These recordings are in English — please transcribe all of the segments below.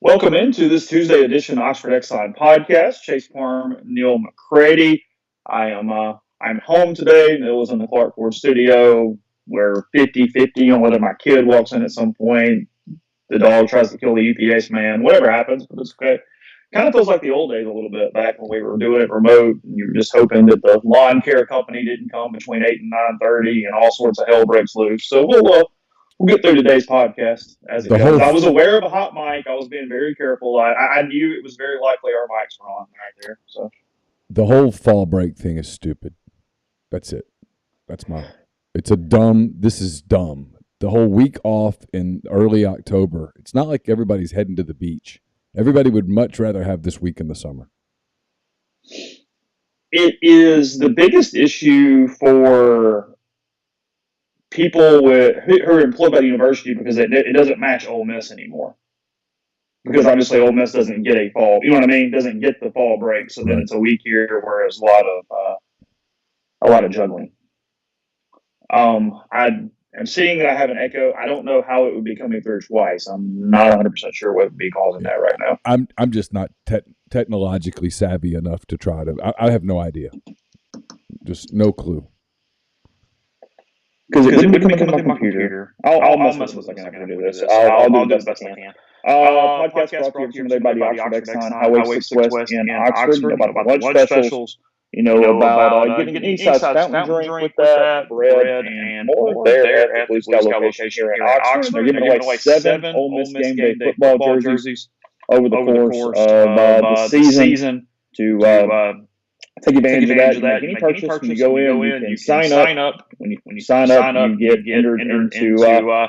Welcome into this Tuesday edition of Oxford Exxon Podcast. Chase Parham, Neal, McCready. I'm home today. Neal was in the Clark Ford studio. We're 50-50 on whether my kid walks in at some point. The dog tries to kill the UPS man. Whatever happens, but it's okay. Kind of feels like the old days a little bit back when we were doing it remote. And you were just hoping that the lawn care company didn't come between 8 and 9:30 and all sorts of hell breaks loose. So we'll get through today's podcast as it goes. I was aware of a hot mic. I was being very careful. I knew it was very likely our mics were on right there. So the whole fall break thing is stupid. That's it. This is dumb. The whole week off in early October. It's not like everybody's heading to the beach. Everybody would much rather have this week in the summer. It is the biggest issue for people who are employed by the university because it doesn't match Ole Miss anymore. Because obviously Ole Miss doesn't get a fall, doesn't get the fall break. So then it's a week here, whereas a lot of juggling. I'm seeing that I have an echo. I don't know how it would be coming through twice. I'm not 100% sure what would be causing that right now. I'm just not technologically savvy enough to try to. I have no idea. Just no clue. Because it wouldn't be coming through my computer. I'll mess with a second after do this. I'll do the best I can. Podcast brought to you today by the Oxford Exxon, Highway 6 West in Oxford, about lunch specials. About getting an Eastside fountain drink with that, bread, and more there at the Blue Sky location here in Oxford. They're giving away 7 Ole Miss game day football jerseys over the course of the season to take advantage of that. You make any purchase when you go in, you can sign up. When you sign up, you get entered into the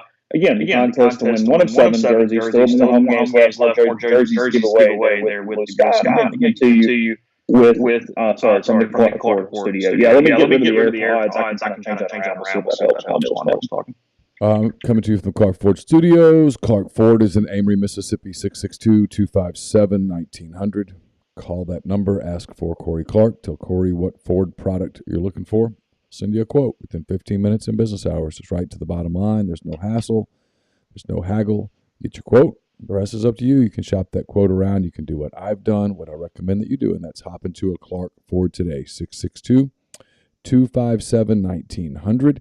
contest to win one of 7 jerseys. Still more home games left, more jerseys to give away there with Blue Sky. I'm going to get to you with from the Clark Ford studio. Let me get rid of the AirPods. I can kind of change out around. We'll see what helps while Neal's talking. Coming to you from the Clark Ford Studios. Clark Ford is in Amory, Mississippi, 662-257-1900. Call that number. Ask for Corey Clark. Tell Corey what Ford product you're looking for. Send you a quote within 15 minutes in business hours. It's right to the bottom line. There's no hassle. There's no haggle. Get your quote. The rest is up to you. You can shop that quote around. You can do what I've done, what I recommend that you do, and that's hop into a Clark Ford today, 662-257-1900.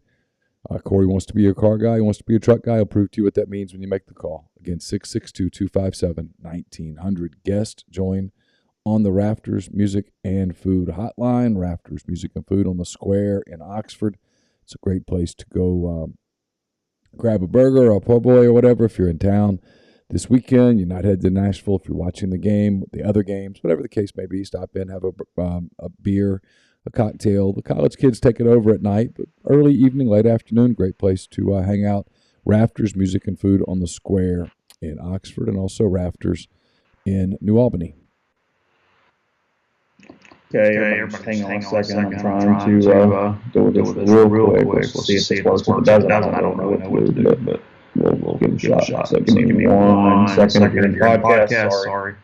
Corey wants to be your car guy. He wants to be your truck guy. He'll prove to you what that means when you make the call. Again, 662-257-1900. Guest join on the Rafters Music and Food Hotline. Rafters Music and Food on the Square in Oxford. It's a great place to go grab a burger or a po' boy or whatever if you're in town this weekend. You're not headed to Nashville if you're watching the game, the other games, whatever the case may be. Stop in, have a beer, a cocktail. The college kids take it over at night, but early evening, late afternoon, great place to hang out. Rafters Music and Food on the Square in Oxford, and also Rafters in New Albany. Okay, everybody hang on a second. I'm trying to go with this real quick. We'll see if it works. If it doesn't, I don't know what to do, but we'll give it a shot. So give me 1 second if you're in the podcast. Sorry. A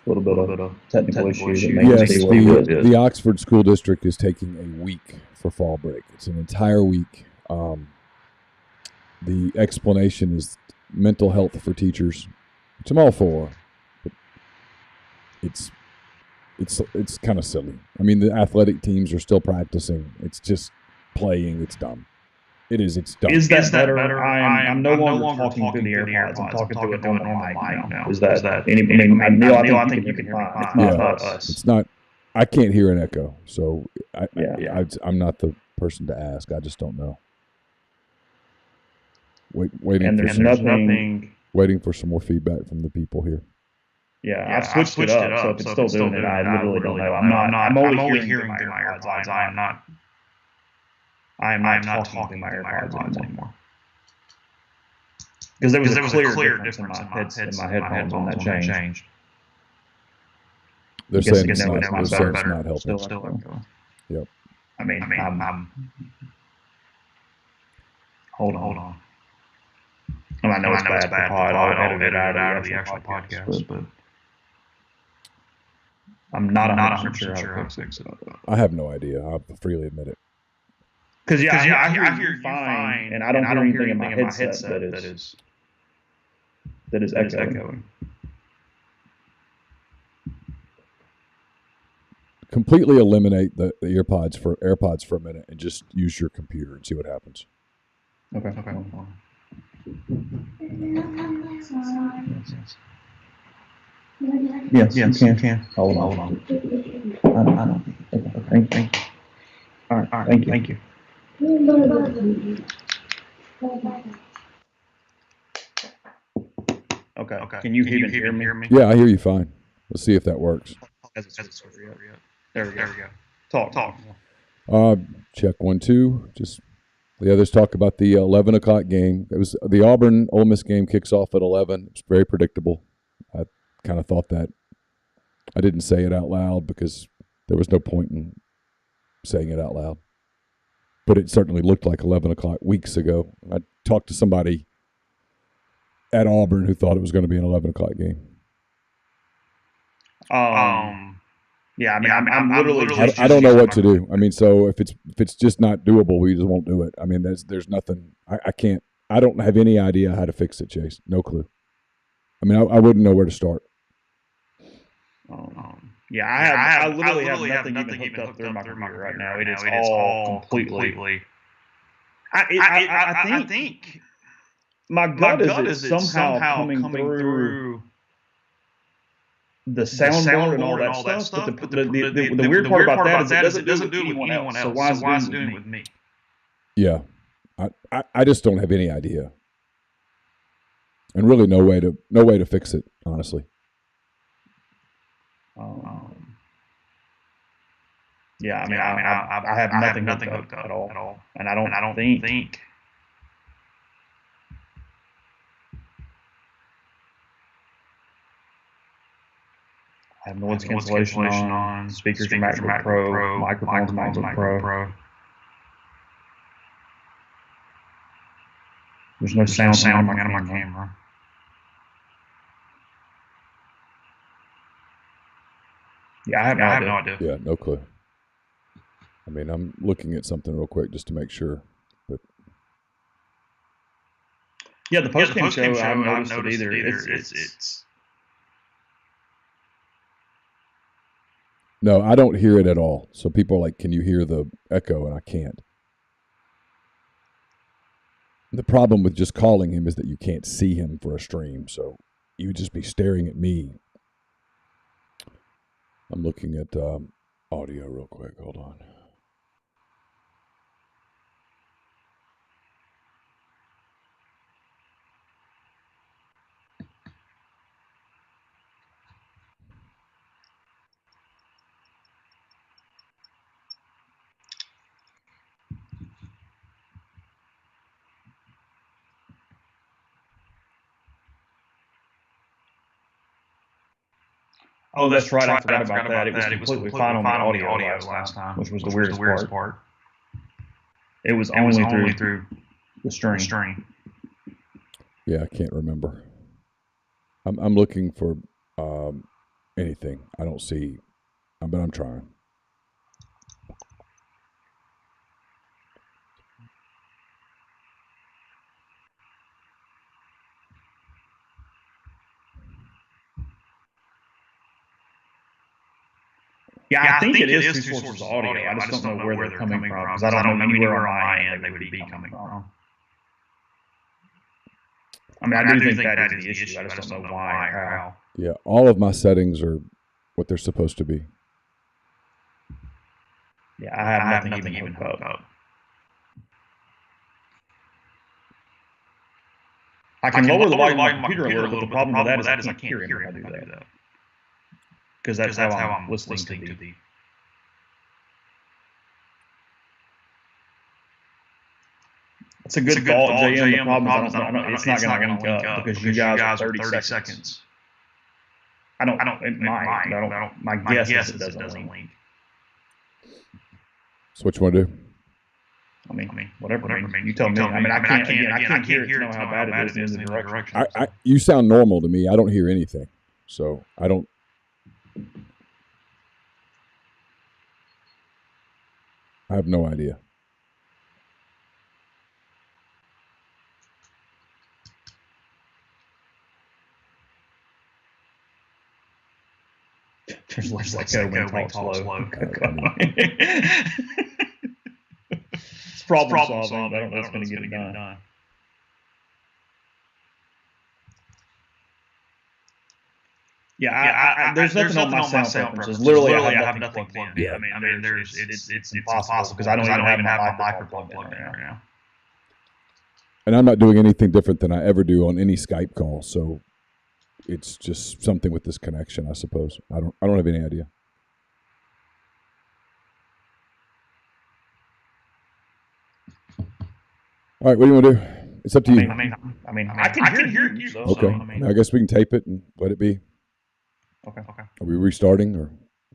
little bit of technical issues that may be what it is. The Oxford School District is taking a week for fall break. It's an entire week. The explanation is mental health for teachers, which I'm all for, but it's kind of silly. I mean, the athletic teams are still practicing. It's just playing. It's dumb. It is. It's dumb. Is that better? I'm no longer talking through the AirPods. I'm talking through a normal mic now. Is that any? Neal, I think you can hear me fine. It's not us. It's not. I can't hear an echo, so I'm not the person to ask. I just don't know. Waiting for some more feedback from the people here. Yeah, I've switched it up, so if it's still doing it, I literally don't know. I'm only hearing through my AirPods. I am not talking through my AirPods anymore. Because there was a clear difference in my headphones when that changed. They're saying it's not helping. Still echoing. Yep. I mean, I'm hold on. And I know it's bad for pod. I'll edit it out of the actual podcast, but I'm not 100% sure how to fix it. I have no idea. I'll freely admit it. Because I hear you fine, and I don't hear anything in my headset that is echoing. completely eliminate the AirPods for a minute and just use your computer and see what happens. Okay. Yes, you can. Hold on. I don't. Okay. Thank you. All right. Thank you. Okay. Can you even hear me? Yeah, I hear you fine. Let's see if that works. There we go. Talk. Check 1, 2. Just the others talk about the 11 o'clock game. It was the Auburn-Ole Miss game kicks off at 11. It's very predictable. I kind of thought that. I didn't say it out loud because there was no point in saying it out loud. But it certainly looked like 11 o'clock weeks ago. I talked to somebody at Auburn who thought it was going to be an 11 o'clock game. Yeah, I mean, I'm literally. I don't know what to do. I mean, so if it's just not doable, we just won't do it. I mean, there's nothing. I can't. I don't have any idea how to fix it, Chase. No clue. I mean, I wouldn't know where to start. Yeah, I literally have nothing even hooked up through my computer right now. It is all completely. I think my gut is somehow coming through the soundboard and all that stuff. But the weird part about that is it doesn't do it with anyone else. So why is it doing it with me? Yeah, I just don't have any idea, and really no way to fix it, honestly. Yeah, I mean, I have nothing hooked up at all, and I don't think. I have noise cancellation on. Speakers are MacBook Pro. Microphones MacBook Pro. There's no sound coming out of my camera. Yeah, I have no idea. Yeah, no clue. I mean, I'm looking at something real quick just to make sure. But yeah, the post-game show, I haven't noticed it either. It's no, I don't hear it at all. So people are like, can you hear the echo? And I can't. The problem with just calling him is that you can't see him for a stream. So you would just be staring at me. I'm looking at audio real quick. Hold on. Oh, that's right. I forgot about that. It was completely fine on the audio last time, which was the weirdest part. It was only through the string. Yeah, I can't remember. I'm looking for anything. I don't see, but I'm trying. Yeah, I think it is two sources of audio. I just don't know where they're coming from because I don't know anywhere on my end they would be coming from. I mean, I do think that is the issue. I just don't know why or how. Yeah, all of my settings are what they're supposed to be. Yeah, I have nothing even hooked up. I can lower the volume of my computer a little, but the problem with that is I can't hear him when I do that. Because that's how I'm listening to the. It's a good thought, JM. The problem is it's not going to link up because you guys are 30 seconds. It might. My guess is it doesn't link. So what you want to do? I mean, whatever. I mean, you tell me. I mean, I can't hear it to know how bad it is in the direction. You sound normal to me. I don't hear anything. So I don't. I have no idea. Just like go when talk slow. It's problem solving, but I don't know if it's going to get it done. Yeah, there's nothing on my sound preferences. Literally, I have nothing plugged in. I mean, it's impossible because I don't even have my microphone plugged in right now. And I'm not doing anything different than I ever do on any Skype call, so it's just something with this connection, I suppose. I don't have any idea. All right, what do you want to do? It's up to you. I mean, I can hear you. So, okay. I guess we can tape it and let it be. Okay. Are we restarting, or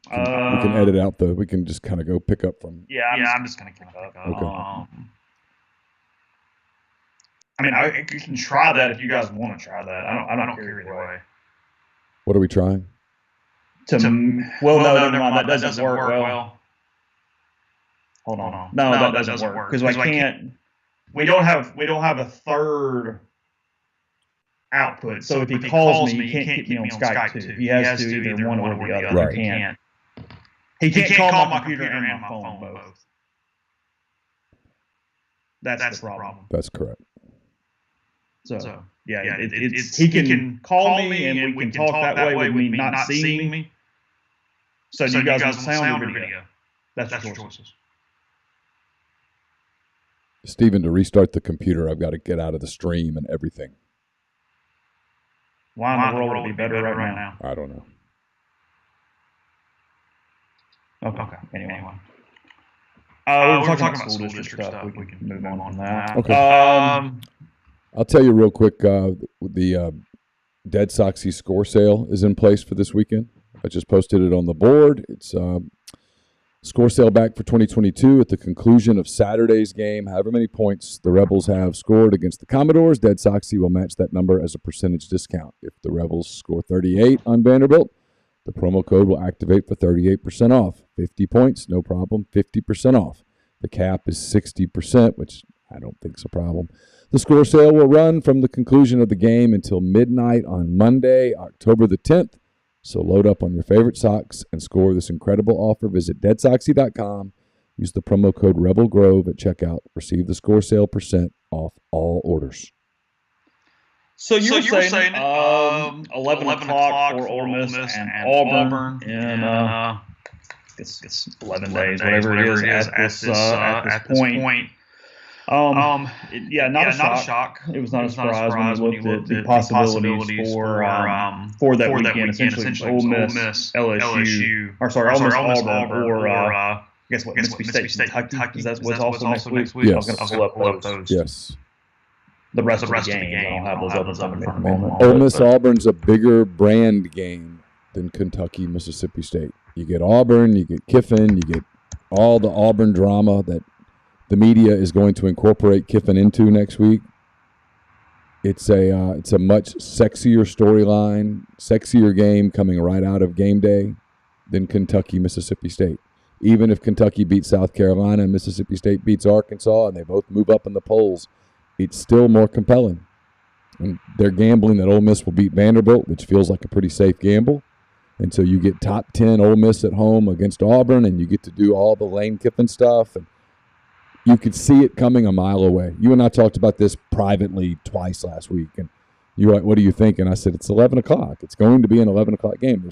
we can edit out we can just kind of go pick up from? Yeah, I'm just going to pick up. Okay. I mean, you can try that if you guys want to try that. I don't care either way. What are we trying? Never mind. That doesn't work well. Hold on. No, that doesn't work because I can't. We don't have a third output. So if he calls me, he can't keep me on Skype too. He has to either one or the other. Right. He can't call my computer and my phone both. That's the problem. That's correct. So yeah, he can call me and we can talk that way with me not seeing me. So you guys want sound or video? That's your choices. Steven, to restart the computer, I've got to get out of the stream and everything. Why in the world would it be better right now? I don't know. Okay. Anyway. We're talking about school district stuff. We can move on from that. Okay. I'll tell you real quick, the Dead Soxy score sale is in place for this weekend. I just posted it on the board. It's score sale back for 2022 at the conclusion of Saturday's game. However many points the Rebels have scored against the Commodores, Dead Soxy will match that number as a percentage discount. If the Rebels score 38 on Vanderbilt, the promo code will activate for 38% off. 50 points, no problem, 50% off. The cap is 60%, which I don't think is a problem. The score sale will run from the conclusion of the game until midnight on Monday, October the 10th. So load up on your favorite socks and score this incredible offer. Visit deadsoxy.com. Use the promo code RebelGrove at checkout. Receive the score sale % off all orders. So you were saying 11 o'clock for Ole Miss and Auburn in it's 11 days, whatever it is at this point. Not a shock. It was not a surprise when you looked at the possibilities for that weekend. Essentially, Ole Miss, LSU, almost Auburn, or guess what? Mississippi State, Kentucky. That's what's also next week. Yes. I was going to pull up those. Yes. The rest of the game. I don't have those up in front of me. Ole Miss Auburn's a bigger brand game than Kentucky Mississippi State. You get Auburn, you get Kiffin, you get all the Auburn drama that the media is going to incorporate Kiffin into next week. It's a much sexier storyline, sexier game coming right out of game day than Kentucky Mississippi State. Even if Kentucky beats South Carolina and Mississippi State beats Arkansas and they both move up in the polls, it's still more compelling. And they're gambling that Ole Miss will beat Vanderbilt, which feels like a pretty safe gamble. And so you get top 10 Ole Miss at home against Auburn, and you get to do all the Lane Kiffin stuff. And you could see it coming a mile away. You and I talked about this privately twice last week. And you were like, what do you think? And I said, it's 11 o'clock. It's going to be an 11 o'clock game.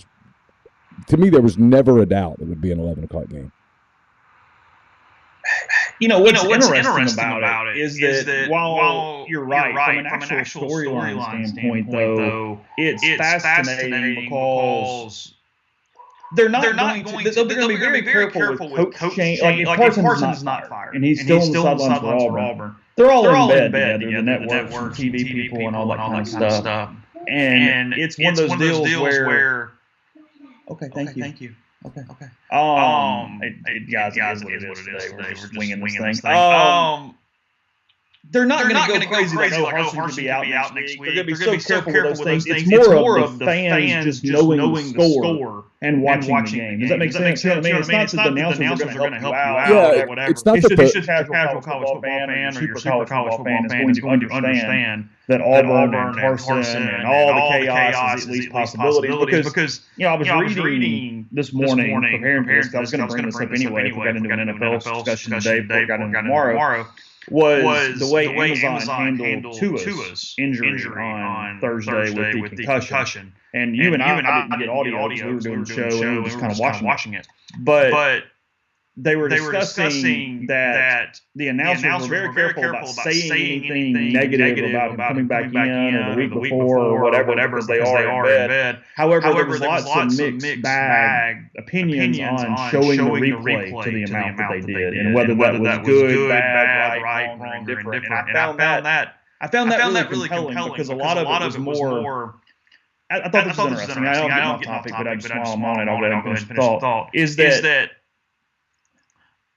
To me, there was never a doubt it would be an 11 o'clock game. What's interesting about it is that while you're right, from an actual storyline standpoint, though, it's fascinating because they're going to be very careful with coach change. Like if Parsons not fired, and he's still on the sidelines for Auburn, they're all in bed together, the networks, TV people, and all that kind of stuff. And it's one of those deals where, okay, thank you. Okay. Guys, it is what it is today. We're just winging this thing. they're not going to go crazy like, oh, Harsin could be out next week. They're going to be so careful with those things. It's more of the fans just knowing the score and watching the game. Does that make sense? You know what I mean? It's not that the announcers are going to help you out or whatever. It's just a casual college football fan or your super college football fan is going to understand that Auburn and Carson and all the chaos is at least possibilities. Because I was reading this morning, preparing for this, I was going to bring this up anyway if we got into an NFL discussion today before we got into tomorrow. Was the way Amazon handled Tua's injury on Thursday with the concussion. And you and I didn't get audio because we were doing the show and we were just kind of watching it. But they were discussing that the announcers were very careful about saying anything negative about him coming back in or the week before or whatever because they are in bed. However, there was lots of mixed bag opinions on showing the replay to the amount that they did and whether that was good, bad, right, wrong, or indifferent. And I found that really compelling because a lot of it was more. I thought this was interesting. I don't get off topic, but I just while I'm on it, I'll go ahead and finish the thought. Is that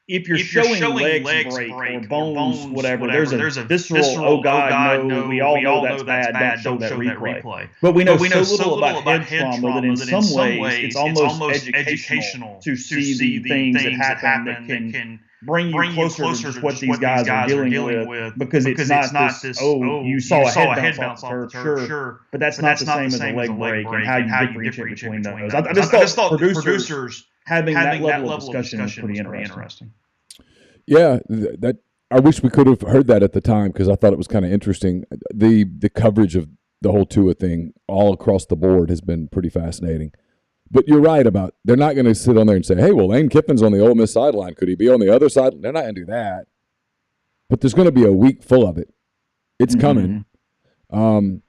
if you're showing legs break or bones, whatever, there's a visceral, oh God, no, we all know that's bad, don't show that replay. But we know so little about head trauma that in some ways it's almost educational to see the things that happen that can bring you closer to what these guys are dealing with because it's not this, oh, you saw a head bounce off the turf, sure. But that's not the same as a leg break and how you differentiate between those. I just thought producers having that level of discussion was pretty interesting. Yeah, that I wish we could have heard that at the time because I thought it was kind of interesting. The coverage of the whole Tua thing all across the board has been pretty fascinating. But you're right about they're not going to sit on there and say, hey, well, Lane Kiffin's on the Ole Miss sideline. Could he be on the other side? They're not going to do that. But there's going to be a week full of it. It's coming. They're going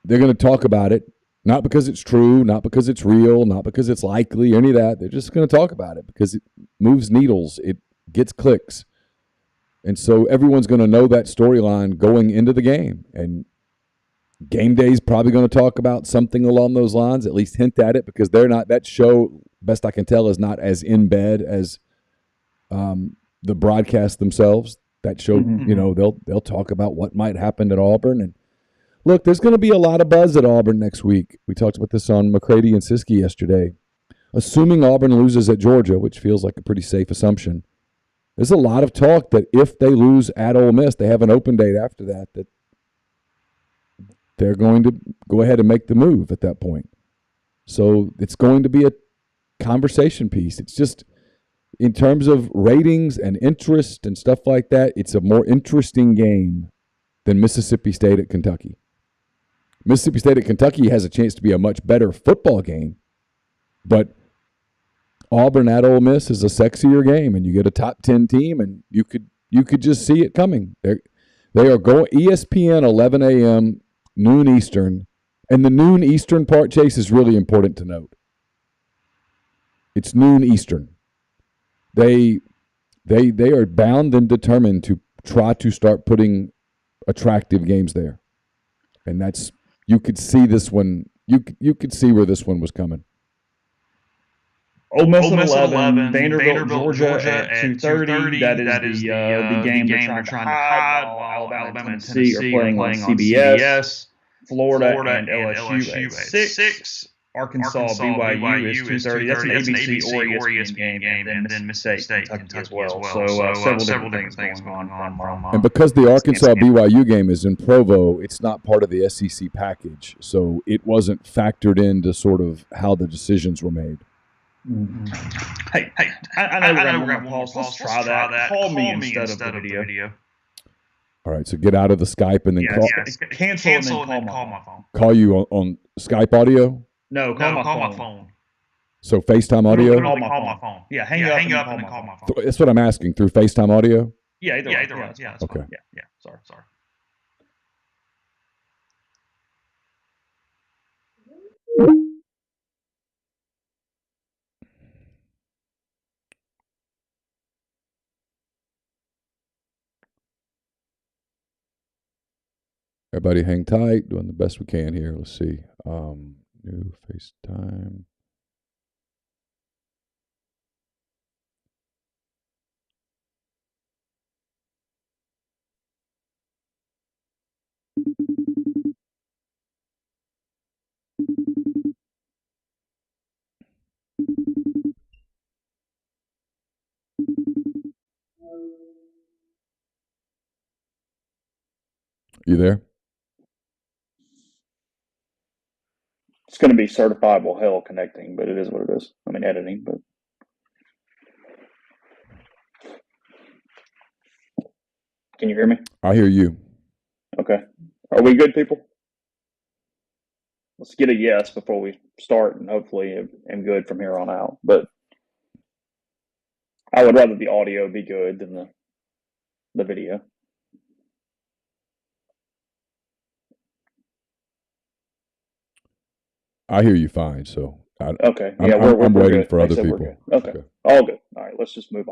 to talk about it, not because it's true, not because it's real, not because it's likely, any of that. They're just going to talk about it because it moves needles. It gets clicks. And so everyone's going to know that storyline going into the game. And game day is probably going to talk about something along those lines, at least hint at it, because they're not, that show, best I can tell, is not as in bed as the broadcast themselves. That show, they'll talk about what might happen at Auburn. And look, there's going to be a lot of buzz at Auburn next week. We talked about this on McCready and Siskey yesterday. Assuming Auburn loses at Georgia, which feels like a pretty safe assumption, there's a lot of talk that if they lose at Ole Miss, they have an open date after that they're going to go ahead and make the move at that point. So it's going to be a conversation piece. It's just in terms of ratings and interest and stuff like that, it's a more interesting game than Mississippi State at Kentucky. Mississippi State at Kentucky has a chance to be a much better football game, but Auburn at Ole Miss is a sexier game, and you get a top 10 team, and you could just see it coming. They are going ESPN 11 a.m., noon Eastern, and the noon Eastern part, Chase, is really important to note. It's noon Eastern. They are bound and determined to try to start putting attractive games there, and that's you could see this one. You could see where this one was coming. Ole Miss at 11, Vanderbilt, Georgia at 2:30. That is the game they're trying to hide while Alabama and Tennessee are playing on CBS. Florida and LSU at 6. Arkansas, BYU is 2:30. That's an ABC or ESPN game, and then Mississippi State, Kentucky as well. So several different things going on. And because the Arkansas BYU game is in Provo, it's not part of the SEC package, so it wasn't factored into sort of how the decisions were made. Mm-hmm. Hey, I know we're going to pause. Let's try that. Call me instead of the video. All right, so get out of the Skype and then cancel and then call my phone. Call you on Skype audio? No, call my phone. So FaceTime audio? Call my phone. Yeah, hang up and then call my phone. That's what I'm asking, through FaceTime audio? Yeah, either way. Yeah, that's okay. Fine. Yeah, sorry. Everybody hang tight, doing the best we can here. Let's see. New FaceTime. You there? It's going to be certifiable hell connecting, but it is what it is. I mean, editing, but. Can you hear me? I hear you. Okay. Are we good, people? Let's get a yes before we start, and hopefully I'm good from here on out. But I would rather the audio be good than the video. I hear you fine. So okay. Yeah, I'm waiting for other people. Okay. All good. All right. Let's just move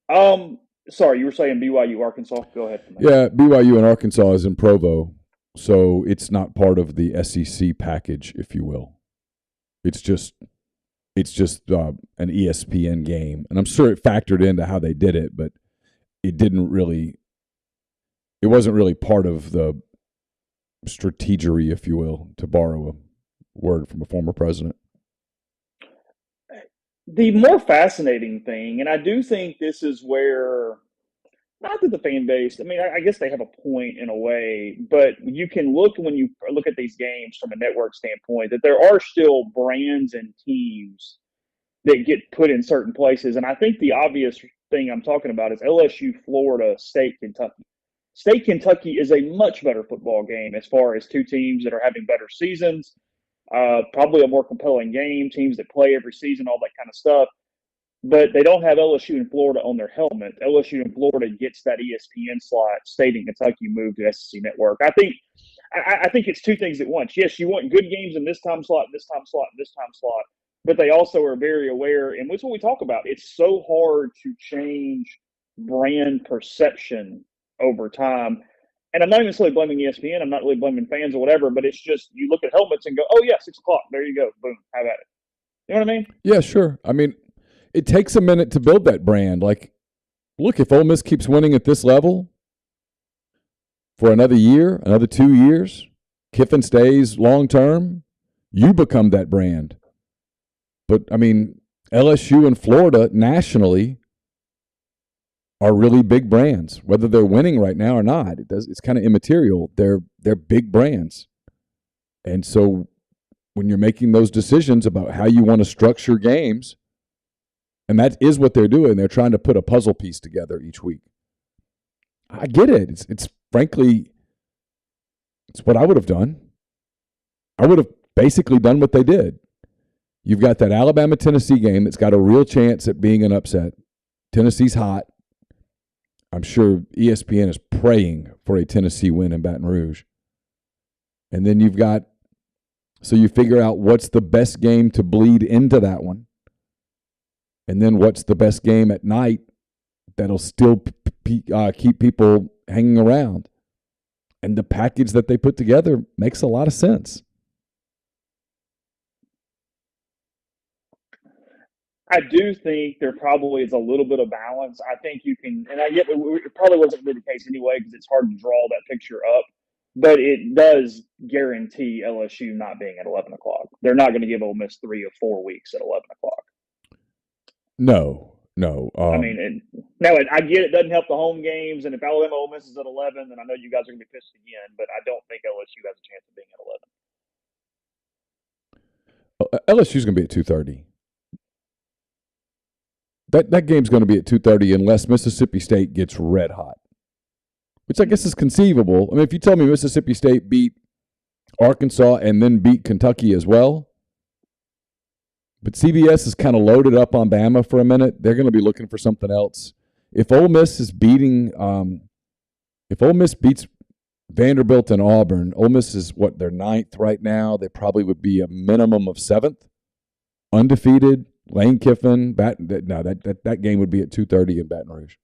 on. Sorry, you were saying BYU, Arkansas. Go ahead. Yeah, BYU and Arkansas is in Provo, so it's not part of the SEC package, if you will. It's just an ESPN game, and I'm sure it factored into how they did it, but it wasn't really part of the strategery, if you will, to borrow a word from a former president. The more fascinating thing, and I do think this is where, not that the fan base, I mean, I guess they have a point in a way, but you can look when you look at these games from a network standpoint that there are still brands and teams that get put in certain places. And I think the obvious thing I'm talking about is LSU, Florida, State, Kentucky. State, Kentucky is a much better football game as far as two teams that are having better seasons. Probably a more compelling game, teams that play every season, all that kind of stuff. But they don't have LSU and Florida on their helmet. LSU and Florida gets that ESPN slot. State and Kentucky move to SEC Network. I think it's two things at once. Yes, you want good games in this time slot, this time slot, this time slot. But they also are very aware, and that's what we talk about. It's so hard to change brand perception over time. And I'm not even necessarily blaming ESPN. I'm not really blaming fans or whatever, but it's just you look at helmets and go, oh, yeah, 6 o'clock. There you go. Boom. How about it? You know what I mean? Yeah, sure. I mean, it takes a minute to build that brand. Like, look, if Ole Miss keeps winning at this level for another year, another 2 years, Kiffin stays long term, you become that brand. But, I mean, LSU and Florida nationally are really big brands. Whether they're winning right now or not, it's kind of immaterial. They're big brands. And so when you're making those decisions about how you want to structure games, and that is what they're doing, they're trying to put a puzzle piece together each week. I get it. It's frankly, it's what I would have done. I would have basically done what they did. You've got that Alabama-Tennessee game that's got a real chance at being an upset. Tennessee's hot. I'm sure ESPN is praying for a Tennessee win in Baton Rouge. And then so you figure out what's the best game to bleed into that one. And then what's the best game at night that'll still keep people hanging around. And the package that they put together makes a lot of sense. I do think there probably is a little bit of balance. I think you can, and I get it probably wasn't really the case anyway because it's hard to draw that picture up, but it does guarantee LSU not being at 11 o'clock. They're not going to give Ole Miss 3 or 4 weeks at 11 o'clock. No. I mean, I get it doesn't help the home games, and if Alabama Ole Miss is at 11, then I know you guys are going to be pissed again, but I don't think LSU has a chance of being at 11. LSU's going to be at 2:30. That game's going to be at 2:30 unless Mississippi State gets red hot, which I guess is conceivable. I mean, if you tell me Mississippi State beat Arkansas and then beat Kentucky as well, but CBS is kind of loaded up on Bama for a minute, they're going to be looking for something else. If Ole Miss beats Vanderbilt and Auburn, Ole Miss is they're 9th right now. They probably would be a minimum of 7th, undefeated. Lane Kiffin, that game would be at 2:30 in Baton Rouge.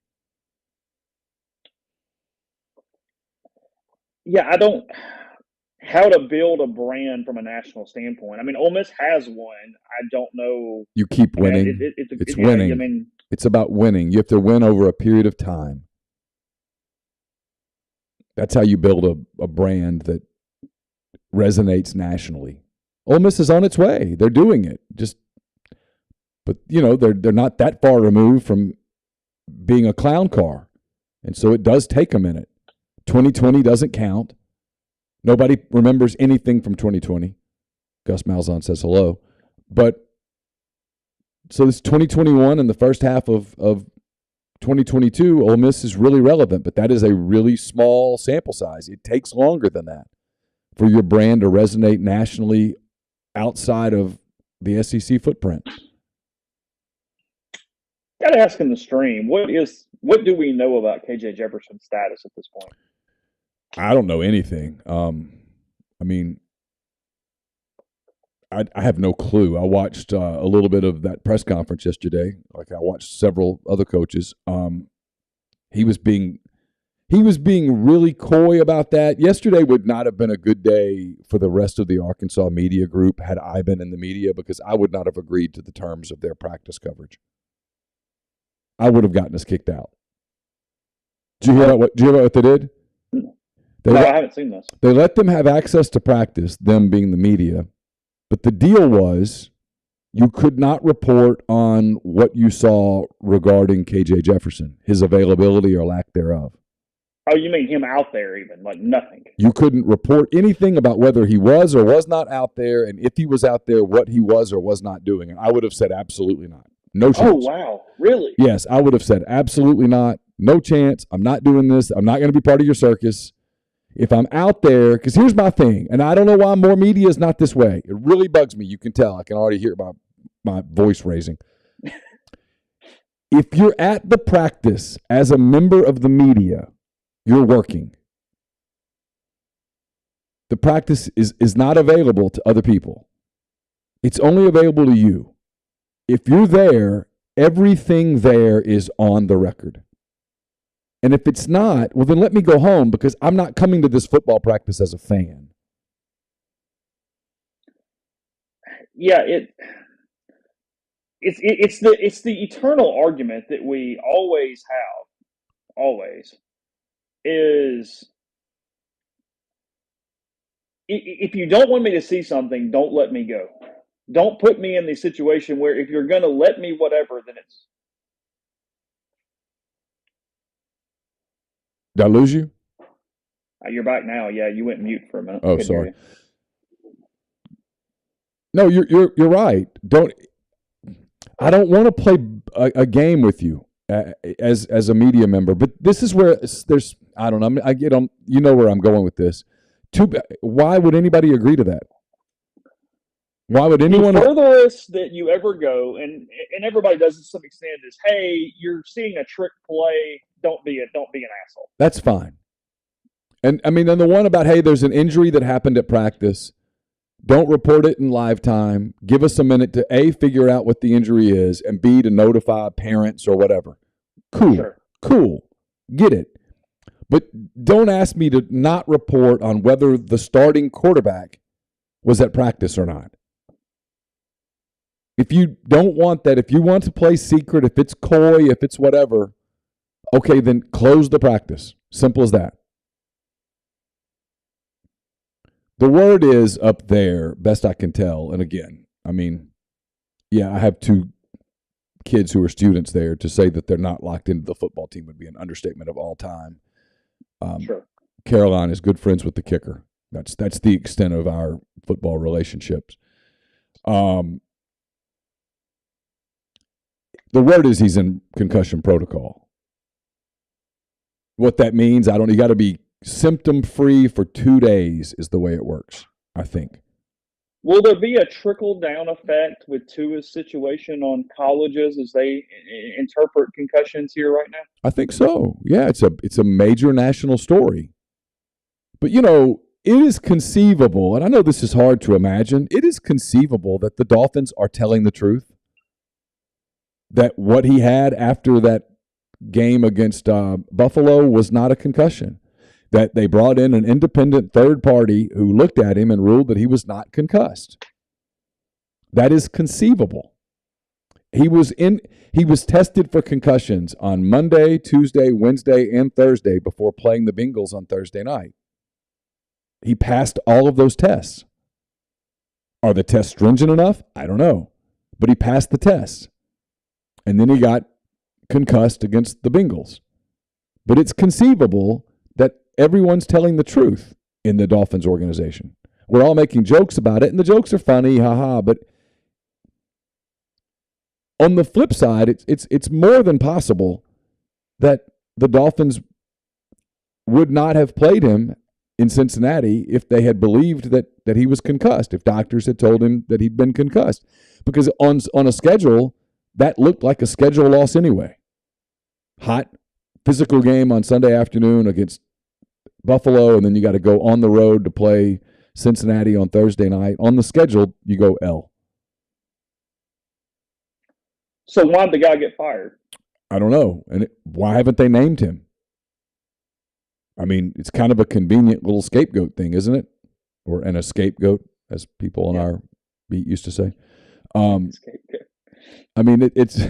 Yeah, I don't how to build a brand from a national standpoint. I mean, Ole Miss has one. I don't know. You keep winning. It's winning. I mean, it's about winning. You have to win over a period of time. That's how you build a brand that resonates nationally. Ole Miss is on its way. They're doing it. But they're not that far removed from being a clown car, and so it does take a minute. 2020 doesn't count. Nobody remembers anything from 2020. Gus Malzahn says hello. But so this 2021 and the first half of 2022, Ole Miss is really relevant, but that is a really small sample size. It takes longer than that for your brand to resonate nationally outside of the SEC footprint. Got to ask in the stream, what do we know about KJ Jefferson's status at this point? I don't know anything. I mean, I have no clue. I watched a little bit of that press conference yesterday. Like I watched several other coaches. He was being really coy about that. Yesterday would not have been a good day for the rest of the Arkansas media group had I been in the media, because I would not have agreed to the terms of their practice coverage. I would have gotten us kicked out. Did you hear about what they did? I haven't seen this. They let them have access to practice, them being the media, but the deal was you could not report on what you saw regarding KJ Jefferson, his availability or lack thereof. Oh, you mean him out there even, like nothing? You couldn't report anything about whether he was or was not out there, and if he was out there, what he was or was not doing. And I would have said absolutely not. No chance. Oh, wow. Really? Yes, I would have said absolutely not. No chance. I'm not doing this. I'm not going to be part of your circus. If I'm out there, because here's my thing, and I don't know why more media is not this way. It really bugs me. You can tell. I can already hear my voice raising. If you're at the practice as a member of the media, you're working. The practice is not available to other people. It's only available to you. If you're there, everything there is on the record. And if it's not, well, then let me go home, because I'm not coming to this football practice as a fan. Yeah, it's the eternal argument that we always have. Always is, if you don't want me to see something, don't let me go. Don't put me in the situation where if you're going to let me whatever, then it's. Did I lose you? You're back now. Yeah, you went mute for a minute. Oh, sorry. No, you're right. I don't want to play a game with you as a media member, but this is where there's, I don't know. I get on. You know where I'm going with this. Why would anybody agree to that? Why would anyone? The furthest that you ever go, and everybody does it to some extent, is, hey, you're seeing a trick play. Don't be an asshole. That's fine. And I mean, and the one about, hey, there's an injury that happened at practice. Don't report it in live time. Give us a minute to A, figure out what the injury is, and B, to notify parents or whatever. Cool. Sure. Cool. Get it. But don't ask me to not report on whether the starting quarterback was at practice or not. If you don't want that, if you want to play secret, if it's coy, if it's whatever, okay, then close the practice. Simple as that. The word is up there, best I can tell. And again, I mean, yeah, I have two kids who are students there. To say that they're not locked into the football team would be an understatement of all time. Sure. Caroline is good friends with the kicker. That's the extent of our football relationships. The word is he's in concussion protocol. What that means, I don't know. You got to be symptom-free for 2 days is the way it works, I think. Will there be a trickle-down effect with Tua's situation on colleges as they interpret concussions here right now? I think so. Yeah, it's a major national story. But, you know, it is conceivable, and I know this is hard to imagine, it is conceivable that the Dolphins are telling the truth. That what he had after that game against Buffalo was not a concussion. That they brought in an independent third party who looked at him and ruled that he was not concussed. That is conceivable. He was tested for concussions on Monday, Tuesday, Wednesday, and Thursday before playing the Bengals on Thursday night. He passed all of those tests. Are the tests stringent enough? I don't know. But he passed the tests. And then he got concussed against the Bengals. But it's conceivable that everyone's telling the truth in the Dolphins organization. We're all making jokes about it, and the jokes are funny, haha. But on the flip side, it's more than possible that the Dolphins would not have played him in Cincinnati if they had believed that he was concussed, if doctors had told him that he'd been concussed. Because on a schedule, that looked like a schedule loss anyway. Hot, physical game on Sunday afternoon against Buffalo, and then you got to go on the road to play Cincinnati on Thursday night. On the schedule, you go L. So why did the guy get fired? I don't know. And why haven't they named him? I mean, it's kind of a convenient little scapegoat thing, isn't it? Or a scapegoat, as people on our beat used to say. I mean, it's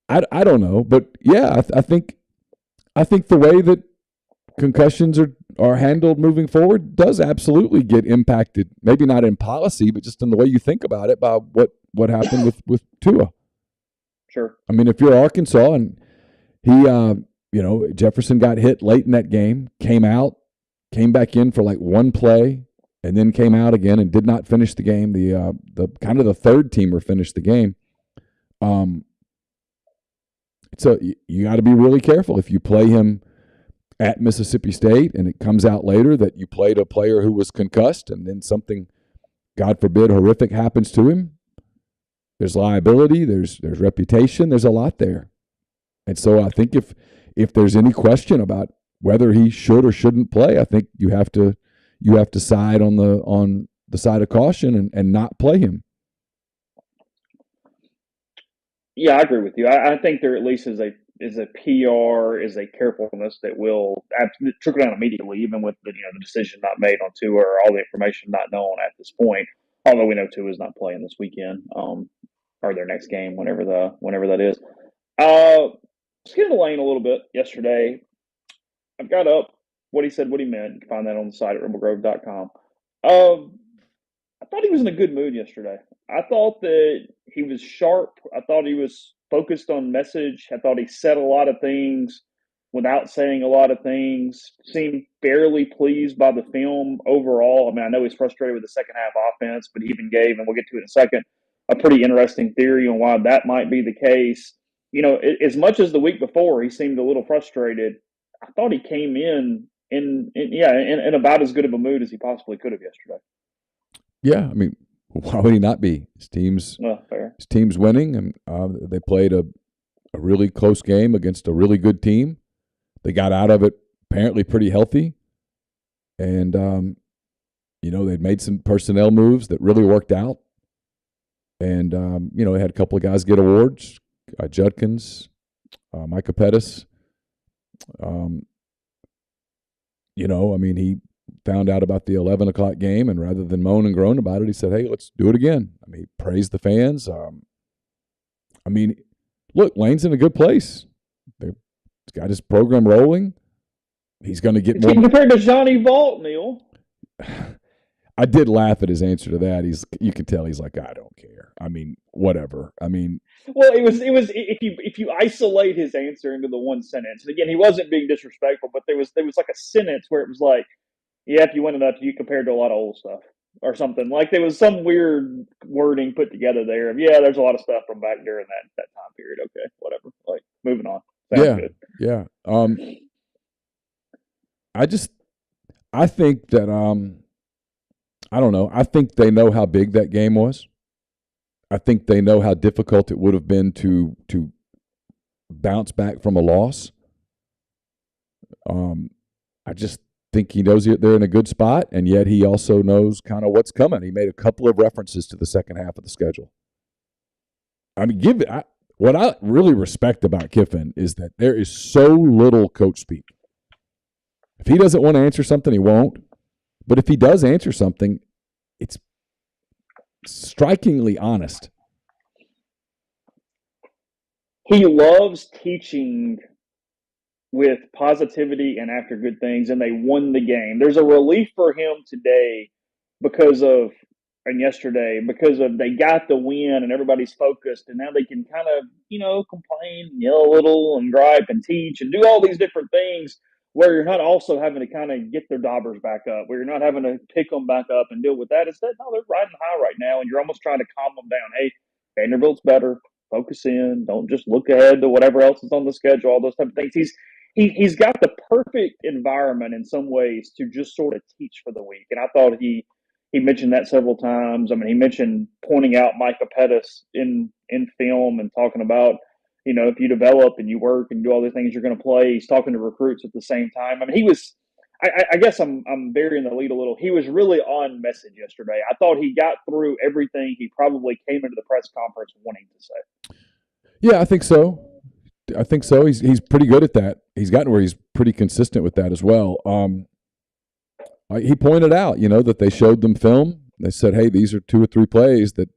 I don't know, but yeah, I think the way that concussions are handled moving forward does absolutely get impacted. Maybe not in policy, but just in the way you think about it by what happened with Tua. Sure. I mean, if you're Arkansas and he, Jefferson got hit late in that game, came back in for like one play, and then came out again and did not finish the game. The kind of the third teamer finished the game. So you got to be really careful if you play him at Mississippi State and it comes out later that you played a player who was concussed and then something, God forbid, horrific happens to him. There's liability, there's reputation, there's a lot there. And so I think if there's any question about whether he should or shouldn't play, I think you have to side on the side of caution and not play him. Yeah, I agree with you. I think there at least is a PR, is a carefulness that will trickle down immediately, even with the decision not made on Tua or all the information not known at this point. Although we know Tua is not playing this weekend, or their next game, whenever that is. Let's get in the lane a little bit. Yesterday, I've got up what he said, what he meant. You can find that on the site at rebelgrove.com. I thought he was in a good mood yesterday. I thought that he was sharp. I thought he was focused on message. I thought he said a lot of things without saying a lot of things. Seemed fairly pleased by the film overall. I mean, I know he's frustrated with the second half offense, but he even gave, and we'll get to it in a second, a pretty interesting theory on why that might be the case. As much as the week before, he seemed a little frustrated. I thought he came in about as good of a mood as he possibly could have yesterday. Yeah, I mean, why would he not be? His team's winning, and they played a really close game against a really good team. They got out of it apparently pretty healthy, and they'd made some personnel moves that really worked out. And they had a couple of guys get awards, Judkins, Micah Pettis. He found out about the 11 o'clock game, and rather than moan and groan about it, he said, hey, let's do it again. I mean, he praised the fans. Look, Lane's in a good place. He's got his program rolling. He's going to get more. Compared to Johnny Vault, Neal. I did laugh at his answer to that. You can tell he's like, I don't care. I mean, whatever. I mean, well, it was if you isolate his answer into the one sentence, and again, he wasn't being disrespectful, but there was like a sentence where it was like, yeah, if you win enough, you compared to a lot of old stuff or something. Like there was some weird wording put together there. Yeah, there's a lot of stuff from back during that time period. Okay, whatever. Like moving on. Sounds good. Yeah. I think that I don't know. I think they know how big that game was. I think they know how difficult it would have been to bounce back from a loss. I just think he knows they're in a good spot, and yet he also knows kind of what's coming. He made a couple of references to the second half of the schedule. I mean, what I really respect about Kiffin is that there is so little coach speak. If he doesn't want to answer something, he won't. But if he does answer something, it's strikingly honest. He loves teaching with positivity and after good things, and they won the game. There's a relief for him today yesterday because they got the win and everybody's focused, and now they can kind of, complain, yell a little and gripe and teach and do all these different things where you're not also having to kind of get their daubers back up, where you're not having to pick them back up and deal with that. Instead, no, they're riding high right now, and you're almost trying to calm them down. Hey, Vanderbilt's better. Focus in. Don't just look ahead to whatever else is on the schedule, all those type of things. He's got the perfect environment in some ways to just sort of teach for the week. And I thought he mentioned that several times. I mean, he mentioned pointing out Micah Pettis in film and talking about, if you develop and you work and do all the things, you're going to play. He's talking to recruits at the same time. I mean, he was, I guess I'm burying the lead a little. He was really on message yesterday. I thought he got through everything he probably came into the press conference wanting to say. Yeah, I think so. He's pretty good at that. He's gotten where he's pretty consistent with that as well. He pointed out, that they showed them film. They said, hey, these are 2 or 3 plays that,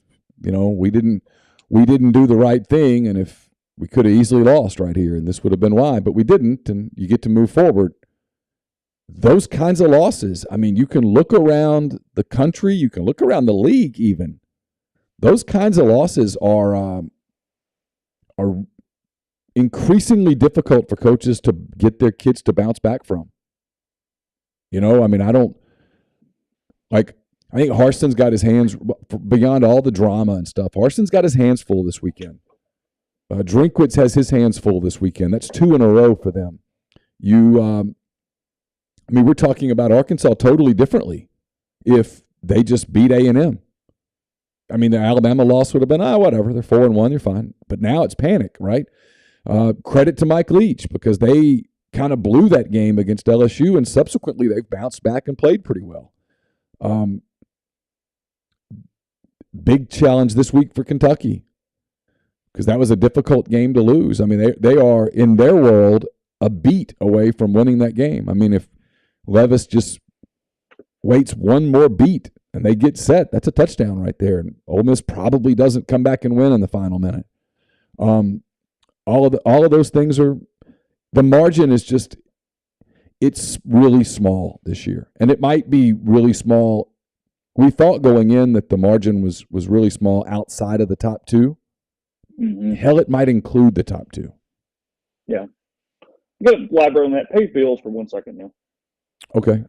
we didn't do the right thing, and if we could have easily lost right here, and this would have been why, but we didn't, and you get to move forward. Those kinds of losses, I mean, you can look around the country, you can look around the league even. Those kinds of losses are increasingly difficult for coaches to get their kids to bounce back from. I mean, I think Harson's got his hands, beyond all the drama and stuff, Harson's got his hands full this weekend. Drinkwitz has his hands full this weekend. That's 2 in a row for them. We're talking about Arkansas totally differently if they just beat A&M. I mean, the Alabama loss would have been, whatever, they're 4-1, you're fine. But now it's panic, right? Credit to Mike Leach, because they kind of blew that game against LSU, and subsequently they've bounced back and played pretty well. Big challenge this week for Kentucky, because that was a difficult game to lose. I mean, they are, in their world, a beat away from winning that game. I mean, if Levis just waits one more beat and they get set, that's a touchdown right there. And Ole Miss probably doesn't come back and win in the final minute. All of those things are, the margin is just, it's really small this year. And it might be really small. We thought going in that the margin was really small outside of the top 2. Mm-hmm. Hell, it might include the top 2. Yeah. I'm going to elaborate on that. Pay bills for 1 second now. Okay.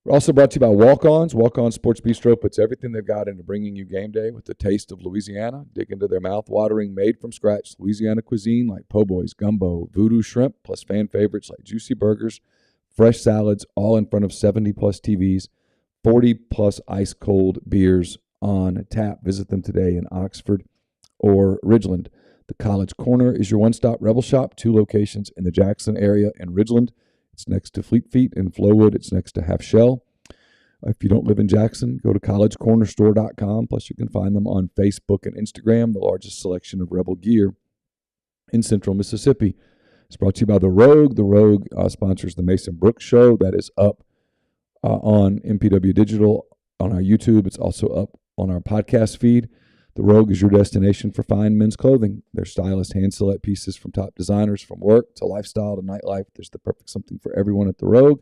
We're also brought to you by Walk-Ons. Walk-On Sports Bistro puts everything they've got into bringing you game day with the taste of Louisiana. Dig into their mouth-watering, made-from-scratch Louisiana cuisine like po' boys, gumbo, voodoo shrimp, plus fan favorites like juicy burgers, fresh salads, all in front of 70-plus TVs, 40-plus ice-cold beers on tap. Visit them today in Oxford or Ridgeland. The College Corner is your one-stop Rebel Shop, 2 locations in the Jackson area and Ridgeland. It's next to Fleet Feet in Flowood. It's next to Half Shell. If you don't live in Jackson, go to collegecornerstore.com. Plus, you can find them on Facebook and Instagram, the largest selection of Rebel gear in central Mississippi. It's brought to you by The Rogue. The Rogue sponsors the Mason Brooks Show. That is up on MPW Digital on our YouTube. It's also up on our podcast feed. The Rogue is your destination for fine men's clothing. Their stylish hand-select pieces from top designers, from work to lifestyle to nightlife. There's the perfect something for everyone at The Rogue.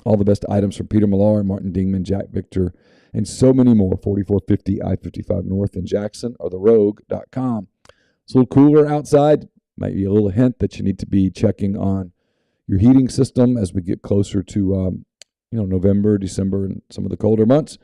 All the best items from Peter Millar, Martin Dingman, Jack Victor, and so many more. 4450 I-55 North in Jackson or therogue.com. It's a little cooler outside. Might be a little hint that you need to be checking on your heating system as we get closer to November, December, and some of the colder months.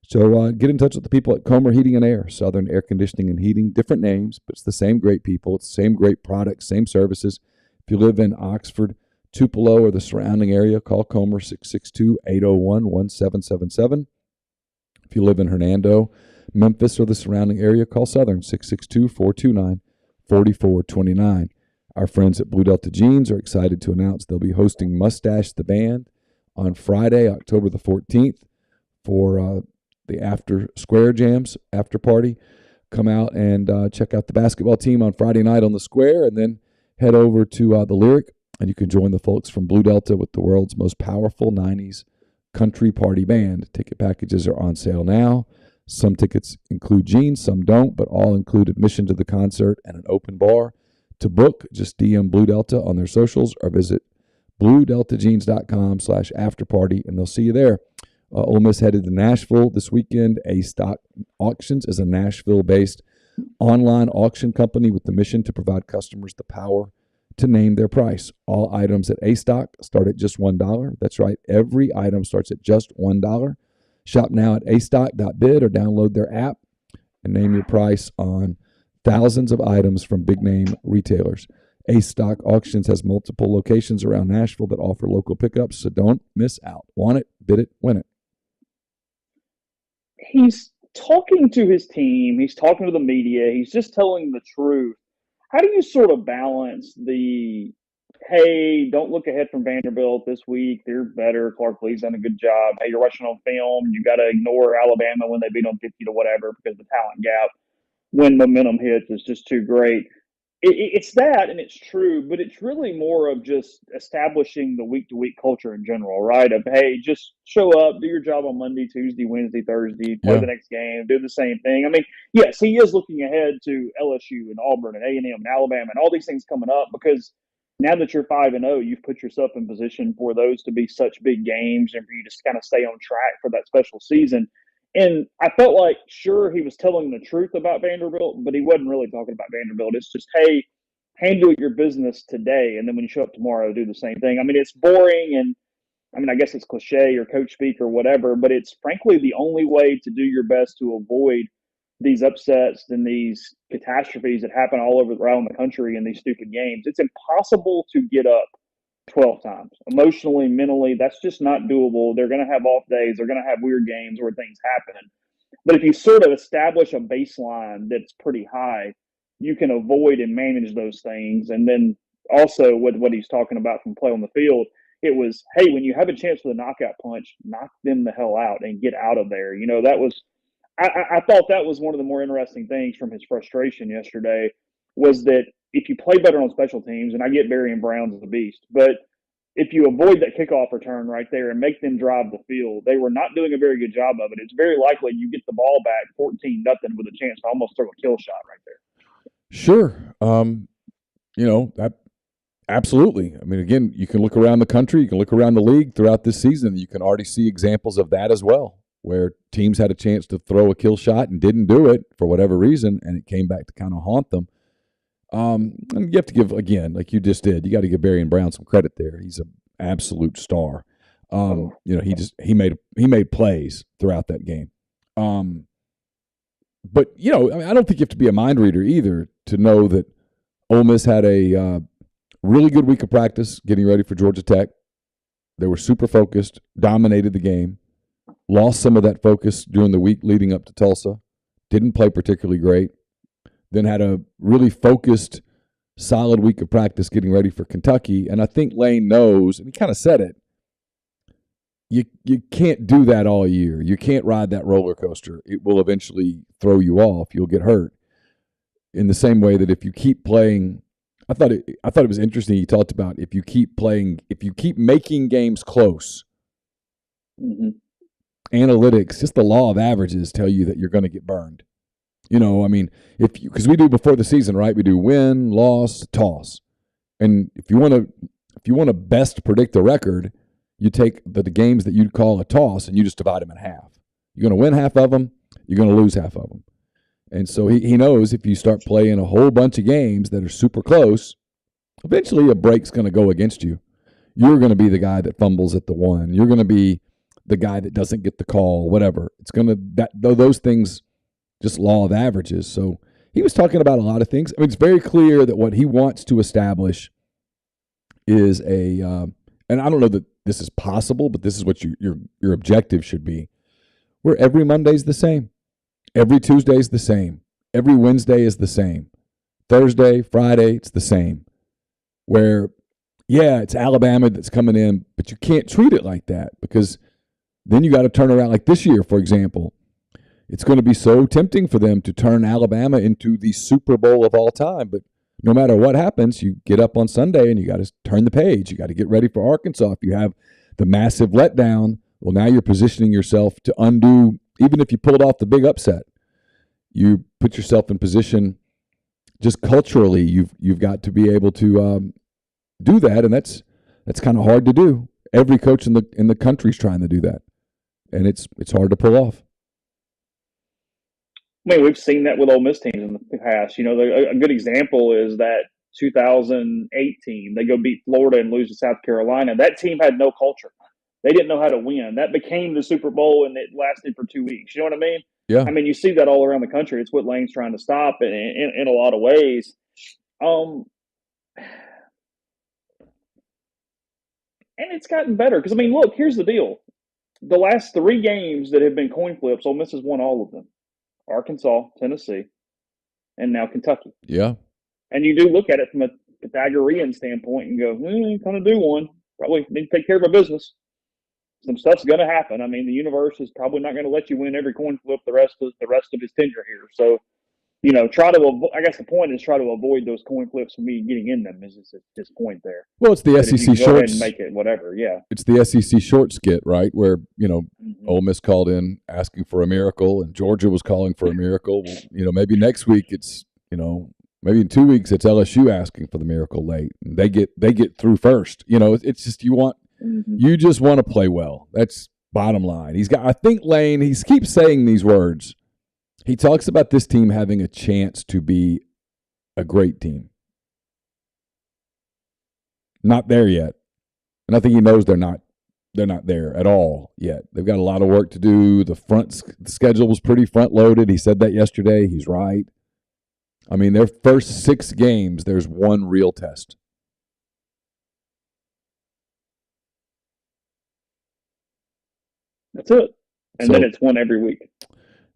So get in touch with the people at Comer Heating and Air, Southern Air Conditioning and Heating. Different names, but it's the same great people. It's the same great products, same services. If you live in Oxford, Tupelo, or the surrounding area, call Comer 662-801-1777. If you live in Hernando, Memphis, or the surrounding area, call Southern 662-429-4429. Our friends at Blue Delta Jeans are excited to announce they'll be hosting Mustache the Band on Friday, October the 14th for the After Square Jams after party. Come out and check out the basketball team on Friday night on the Square, and then head over to the Lyric, and you can join the folks from Blue Delta with the world's most powerful 90s country party band. Ticket packages are on sale now. Some tickets include jeans, some don't, but all include admission to the concert and an open bar. To book, just DM Blue Delta on their socials or visit bluedeltajeans.com/afterparty, and they'll see you there. Ole Miss headed to Nashville this weekend. A-Stock Auctions is a Nashville-based online auction company with the mission to provide customers the power to name their price. All items at A-Stock start at just $1. That's right. Every item starts at just $1. Shop now at astock.bid or download their app and name your price on thousands of items from big-name retailers. A-Stock Auctions has multiple locations around Nashville that offer local pickups, so don't miss out. Want it, bid it, win it. He's talking to his team. He's talking to the media. He's just telling the truth. How do you sort of balance the, hey, don't look ahead from Vanderbilt this week. They're better. Clark Lee's done a good job. Hey, you're rushing on film. You got to ignore Alabama when they beat them 50 to whatever because the talent gap when momentum hits is just too great. It's that, and it's true, but it's really more of just establishing the week-to-week culture in general, right? Of, hey, just show up, do your job on Monday, Tuesday, Wednesday, Thursday, play the next game, do the same thing. I mean, yes, he is looking ahead to LSU and Auburn and A&M and Alabama and all these things coming up because now that you're 5-0, you've put yourself in position for those to be such big games and for you to kind of stay on track for that special season. And I felt like, sure, he was telling the truth about Vanderbilt, but he wasn't really talking about Vanderbilt. It's just, hey, handle your business today, and then when you show up tomorrow, do the same thing. I mean, it's boring, and I mean, I guess it's cliche or coach speak or whatever, but it's frankly the only way to do your best to avoid these upsets and these catastrophes that happen all over around the country in these stupid games. It's impossible to get up 12 times. Emotionally, mentally, that's just not doable. They're going to have off days. They're going to have weird games where things happen. But if you sort of establish a baseline that's pretty high, you can avoid and manage those things. And then also with what he's talking about from play on the field, it was, hey, when you have a chance for the knockout punch, knock them the hell out and get out of there. You know, that was I thought that was one of the more interesting things from his frustration yesterday was that if you play better on special teams, and I get Barry Brown's as a beast, but if you avoid that kickoff return right there and make them drive the field, they were not doing a very good job of it. It's very likely you get the ball back 14-0 with a chance to almost throw a kill shot right there. Sure. You know, absolutely. I mean, again, you can look around the country, you can look around the league throughout this season. You can already see examples of that as well, where teams had a chance to throw a kill shot and didn't do it for whatever reason, and it came back to kind of haunt them. And you have to give, again, like you just did, you got to give Barry Brown some credit there. He's an absolute star. You know, he made plays throughout that game. But, you know, I mean, I don't think you have to be a mind reader either to know that Ole Miss had a really good week of practice getting ready for Georgia Tech. They were super focused, dominated the game, lost some of that focus during the week leading up to Tulsa, didn't play particularly great, then had a really focused, solid week of practice getting ready for Kentucky. And I think Lane knows, and he kind of said it, you can't do that all year. You can't ride that roller coaster. It will eventually throw you off. You'll get hurt. In the same way that if you keep playing, I thought it was interesting. He talked about if you keep making games close, analytics, just the law of averages tell you that you're going to get burned. You know, I mean, because we do before the season, right? We do win, loss, toss, and if you want to best predict the record, you take the games that you'd call a toss and you just divide them in half. You're going to win half of them, you're going to lose half of them. And so he knows if you start playing a whole bunch of games that are super close, eventually a break's going to go against you. You're going to be the guy that fumbles at the one. You're going to be the guy that doesn't get the call, whatever. It's going to those things, just law of averages. So he was talking about a lot of things. I mean, it's very clear that what he wants to establish is and I don't know that this is possible, but this is what your objective should be, where every Monday's the same. Every Tuesday is the same. Every Wednesday is the same. Thursday, Friday, it's the same. Where, yeah, it's Alabama that's coming in, but you can't treat it like that because then you got to turn around. Like this year, for example, it's going to be so tempting for them to turn Alabama into the Super Bowl of all time. But no matter what happens, you get up on Sunday and you got to turn the page. You got to get ready for Arkansas. If you have the massive letdown, well, now you're positioning yourself to undo. Even if you pulled off the big upset, you put yourself in position. Just culturally, you've got to be able to do that, and that's kind of hard to do. Every coach in the country is trying to do that, and it's hard to pull off. I mean, we've seen that with Ole Miss teams in the past. You know, a good example is that 2008 team. They go beat Florida and lose to South Carolina. That team had no culture. They didn't know how to win. That became the Super Bowl, and it lasted for 2 weeks. You know what I mean? Yeah. I mean, you see that all around the country. It's what Lane's trying to stop in a lot of ways. And it's gotten better because, I mean, look, here's the deal. The last 3 games that have been coin flips, Ole Miss has won all of them. Arkansas, Tennessee, and now Kentucky. Yeah. And you do look at it from a Pythagorean standpoint and go, kind of do one. Probably need to take care of our business. Some stuff's going to happen. I mean, the universe is probably not going to let you win every coin flip the rest of his tenure here. So, you know, I guess the point is try to avoid those coin flips from me getting in them is his point there. Well, it's the SEC shorts. And make it whatever, yeah. It's the SEC short skit, right? Where, you know, Ole Miss called in asking for a miracle and Georgia was calling for a miracle. Well, you know, maybe next week it's, you know, maybe in 2 weeks it's LSU asking for the miracle late and they get through first. You know, it's just you just want to play well. That's bottom line. I think Lane, he keeps saying these words. He talks about this team having a chance to be a great team. Not there yet. And I think he knows they're not there at all yet. They've got a lot of work to do. The schedule was pretty front loaded. He said that yesterday. He's right. I mean, their first 6 games, there's one real test. That's it. And then it's one every week.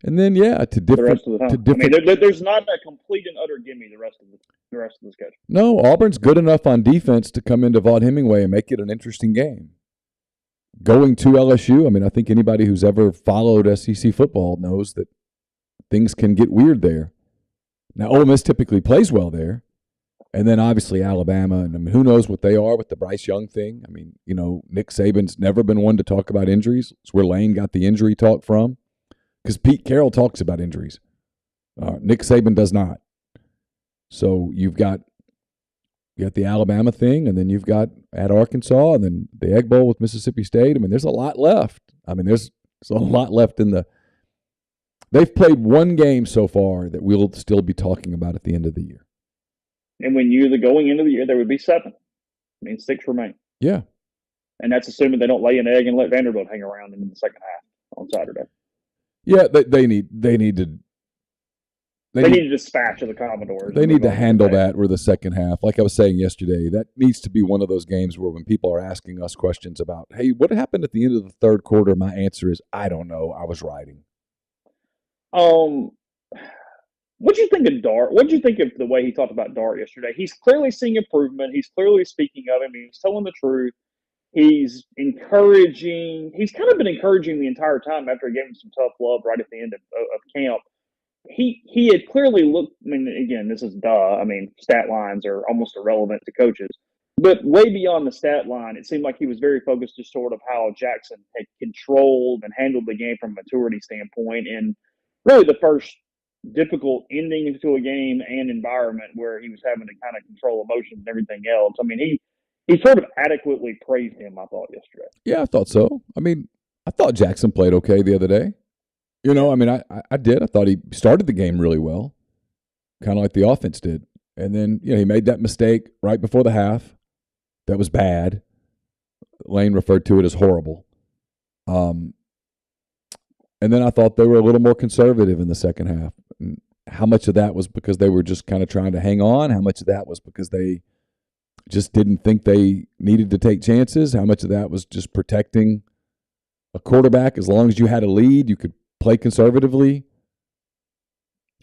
And then, to different. The rest of the time. I mean, there's not a complete and utter gimme the rest of the schedule. No, Auburn's good enough on defense to come into Vaught Hemingway and make it an interesting game. Going to LSU, I mean, I think anybody who's ever followed SEC football knows that things can get weird there. Now, Ole Miss typically plays well there. And then, obviously, Alabama. And I mean, who knows what they are with the Bryce Young thing. I mean, you know, Nick Saban's never been one to talk about injuries. It's where Lane got the injury talk from. Because Pete Carroll talks about injuries. Nick Saban does not. So you've got the Alabama thing, and then you've got at Arkansas, and then the Egg Bowl with Mississippi State. I mean, there's a lot left. I mean, there's a lot left in the – they've played one game so far that we'll still be talking about at the end of the year. And when going into the year, there would be 7. I mean, 6 remain. Yeah. And that's assuming they don't lay an egg and let Vanderbilt hang around in the second half on Saturday. Yeah, they need to dispatch of the Commodores. They need to handle that with the second half. Like I was saying yesterday, that needs to be one of those games where when people are asking us questions about, hey, what happened at the end of the third quarter? My answer is, I don't know. I was riding. What do you think of Dart? What did you think of the way he talked about Dart yesterday? He's clearly seeing improvement. He's clearly speaking of him. He's telling the truth. He's encouraging. He's kind of been encouraging the entire time after he gave him some tough love right at the end of camp. He had clearly looked. I mean, again, this is duh. I mean, stat lines are almost irrelevant to coaches. But way beyond the stat line, it seemed like he was very focused just sort of how Jackson had controlled and handled the game from a maturity standpoint. And really the first difficult ending to a game and environment where he was having to kind of control emotions and everything else. I mean, he sort of adequately praised him, I thought, yesterday. Yeah, I thought so. I mean, I thought Jackson played okay the other day. You know, I mean, I did. I thought he started the game really well, kind of like the offense did. And then, you know, he made that mistake right before the half. That was bad. Lane referred to it as horrible. And then I thought they were a little more conservative in the second half. And how much of that was because they were just kind of trying to hang on? How much of that was because they just didn't think they needed to take chances? How much of that was just protecting a quarterback? As long as you had a lead, you could play conservatively.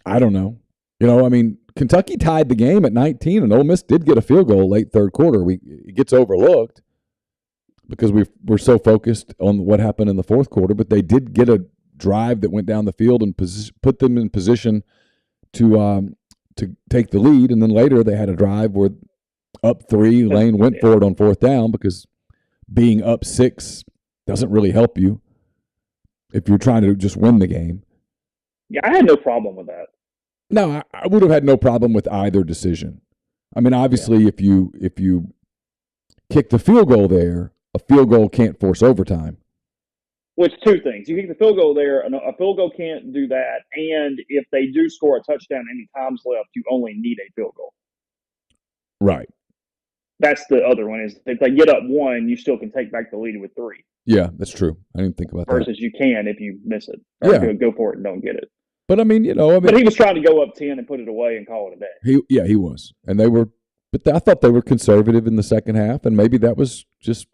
I don't know. You know, I mean, Kentucky tied the game at 19, and Ole Miss did get a field goal late third quarter. It gets overlooked because we're so focused on what happened in the fourth quarter, but they did get a drive that went down the field and put them in position to take the lead, and then later they had a drive where up 3, Lane went for it on fourth down because being up 6 doesn't really help you if you're trying to just win the game. Yeah, I had no problem with that. No, I would have had no problem with either decision. I mean, obviously, if you kick the field goal there, a field goal can't force overtime. Well, it's 2 things. You kick the field goal there, and a field goal can't do that. And if they do score a touchdown any times left, you only need a field goal. Right. That's the other one, is if they get up 1, you still can take back the lead with 3. Yeah, that's true. I didn't think about that. Versus you can if you miss it. Or go for it and don't get it. But I mean, but he was trying to go up 10 and put it away and call it a day. He was. And they were, but I thought they were conservative in the second half, and maybe that was just,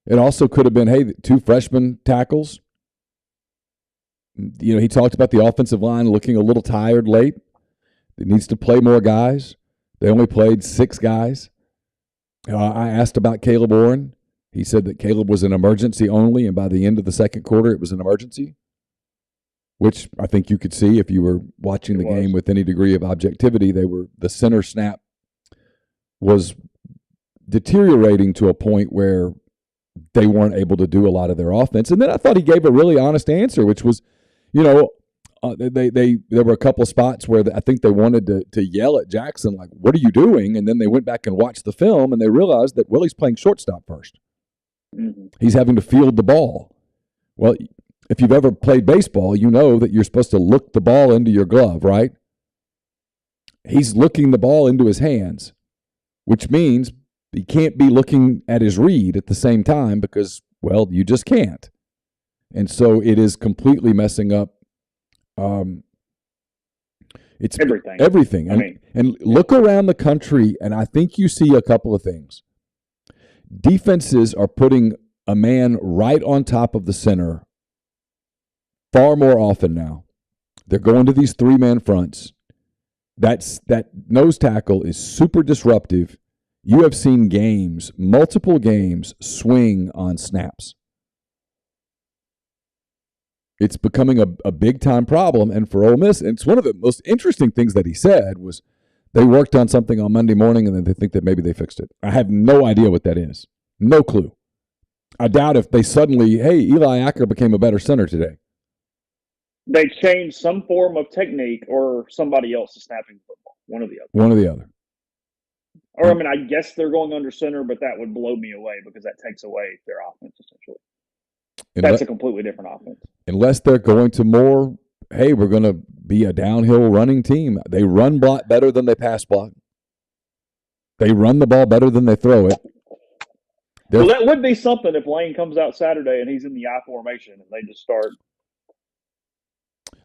it also could have been, hey, 2 freshman tackles. He talked about the offensive line looking a little tired late. It needs to play more guys. They only played 6 guys. I asked about Caleb Orrin. He said that Caleb was an emergency only, and by the end of the second quarter, it was an emergency, which I think you could see if you were watching the game with any degree of objectivity. The center snap was deteriorating to a point where they weren't able to do a lot of their offense. And then I thought he gave a really honest answer, which was, there were a couple of spots where I think they wanted to yell at Jackson, like, what are you doing? And then they went back and watched the film, and they realized that Willie's playing shortstop first. Mm-hmm. He's having to field the ball. Well, if you've ever played baseball, you know that you're supposed to look the ball into your glove, right? He's looking the ball into his hands, which means he can't be looking at his read at the same time because, well, you just can't. And so it is completely messing up. It's everything. And look around the country, and I think you see a couple of things. Defenses are putting a man right on top of the center far more often now. They're going to these 3-man fronts. That nose tackle is super disruptive. You have seen multiple games, swing on snaps. It's becoming a big-time problem, and for Ole Miss, it's one of the most interesting things that he said was they worked on something on Monday morning, and then they think that maybe they fixed it. I have no idea what that is. No clue. I doubt if they suddenly, hey, Eli Acker became a better center today. They changed some form of technique, or somebody else is snapping the football. One or the other. One or the other. Or, I guess they're going under center, but that would blow me away because that takes away their offense, essentially. That's a completely different offense. Unless they're going to more, hey, we're going to be a downhill running team. They run block better than they pass block. They run the ball better than they throw it. Well, that would be something if Lane comes out Saturday and he's in the I formation and they just start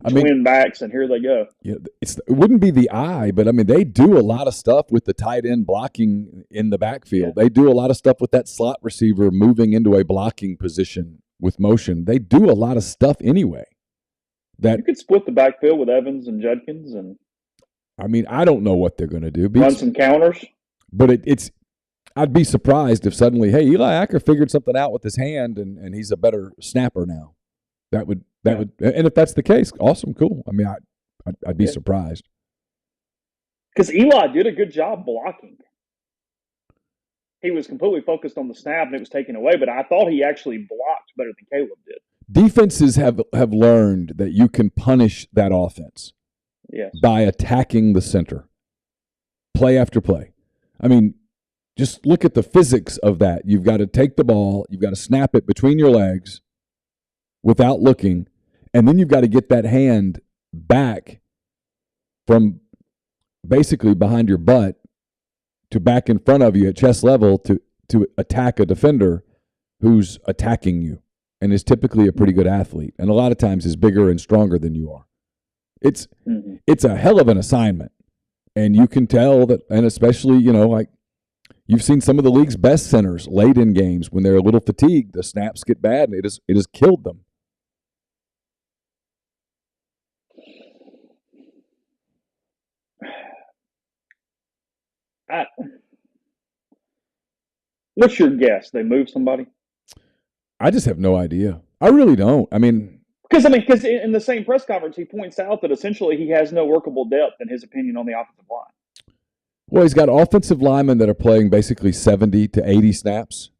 twin backs and here they go. Yeah, it wouldn't be the I, but they do a lot of stuff with the tight end blocking in the backfield. Yeah. They do a lot of stuff with that slot receiver moving into a blocking position with motion. They do a lot of stuff anyway. That you could split the backfield with Evans and Judkins, and I don't know what they're going to do. Run some counters, but it's. I'd be surprised if suddenly, hey, Eli Acker figured something out with his hand, and he's a better snapper now. That would, and if that's the case, awesome, cool. I'd be surprised because Eli did a good job blocking. He was completely focused on the snap, and it was taken away. But I thought he actually blocked better than Caleb did. Defenses have learned that you can punish that offense by attacking the center, play after play. Just look at the physics of that. You've got to take the ball, you've got to snap it between your legs without looking, and then you've got to get that hand back from basically behind your butt to back in front of you at chest level to attack a defender who's attacking you and is typically a pretty good athlete and a lot of times is bigger and stronger than you are. It's a hell of an assignment, and you can tell that, and especially, you've seen some of the league's best centers late in games when they're a little fatigued, the snaps get bad, and it has killed them. What's your guess? They move somebody? I just have no idea. I really don't. Because in the same press conference, he points out that essentially he has no workable depth in his opinion on the offensive line. Well, he's got offensive linemen that are playing basically 70 to 80 snaps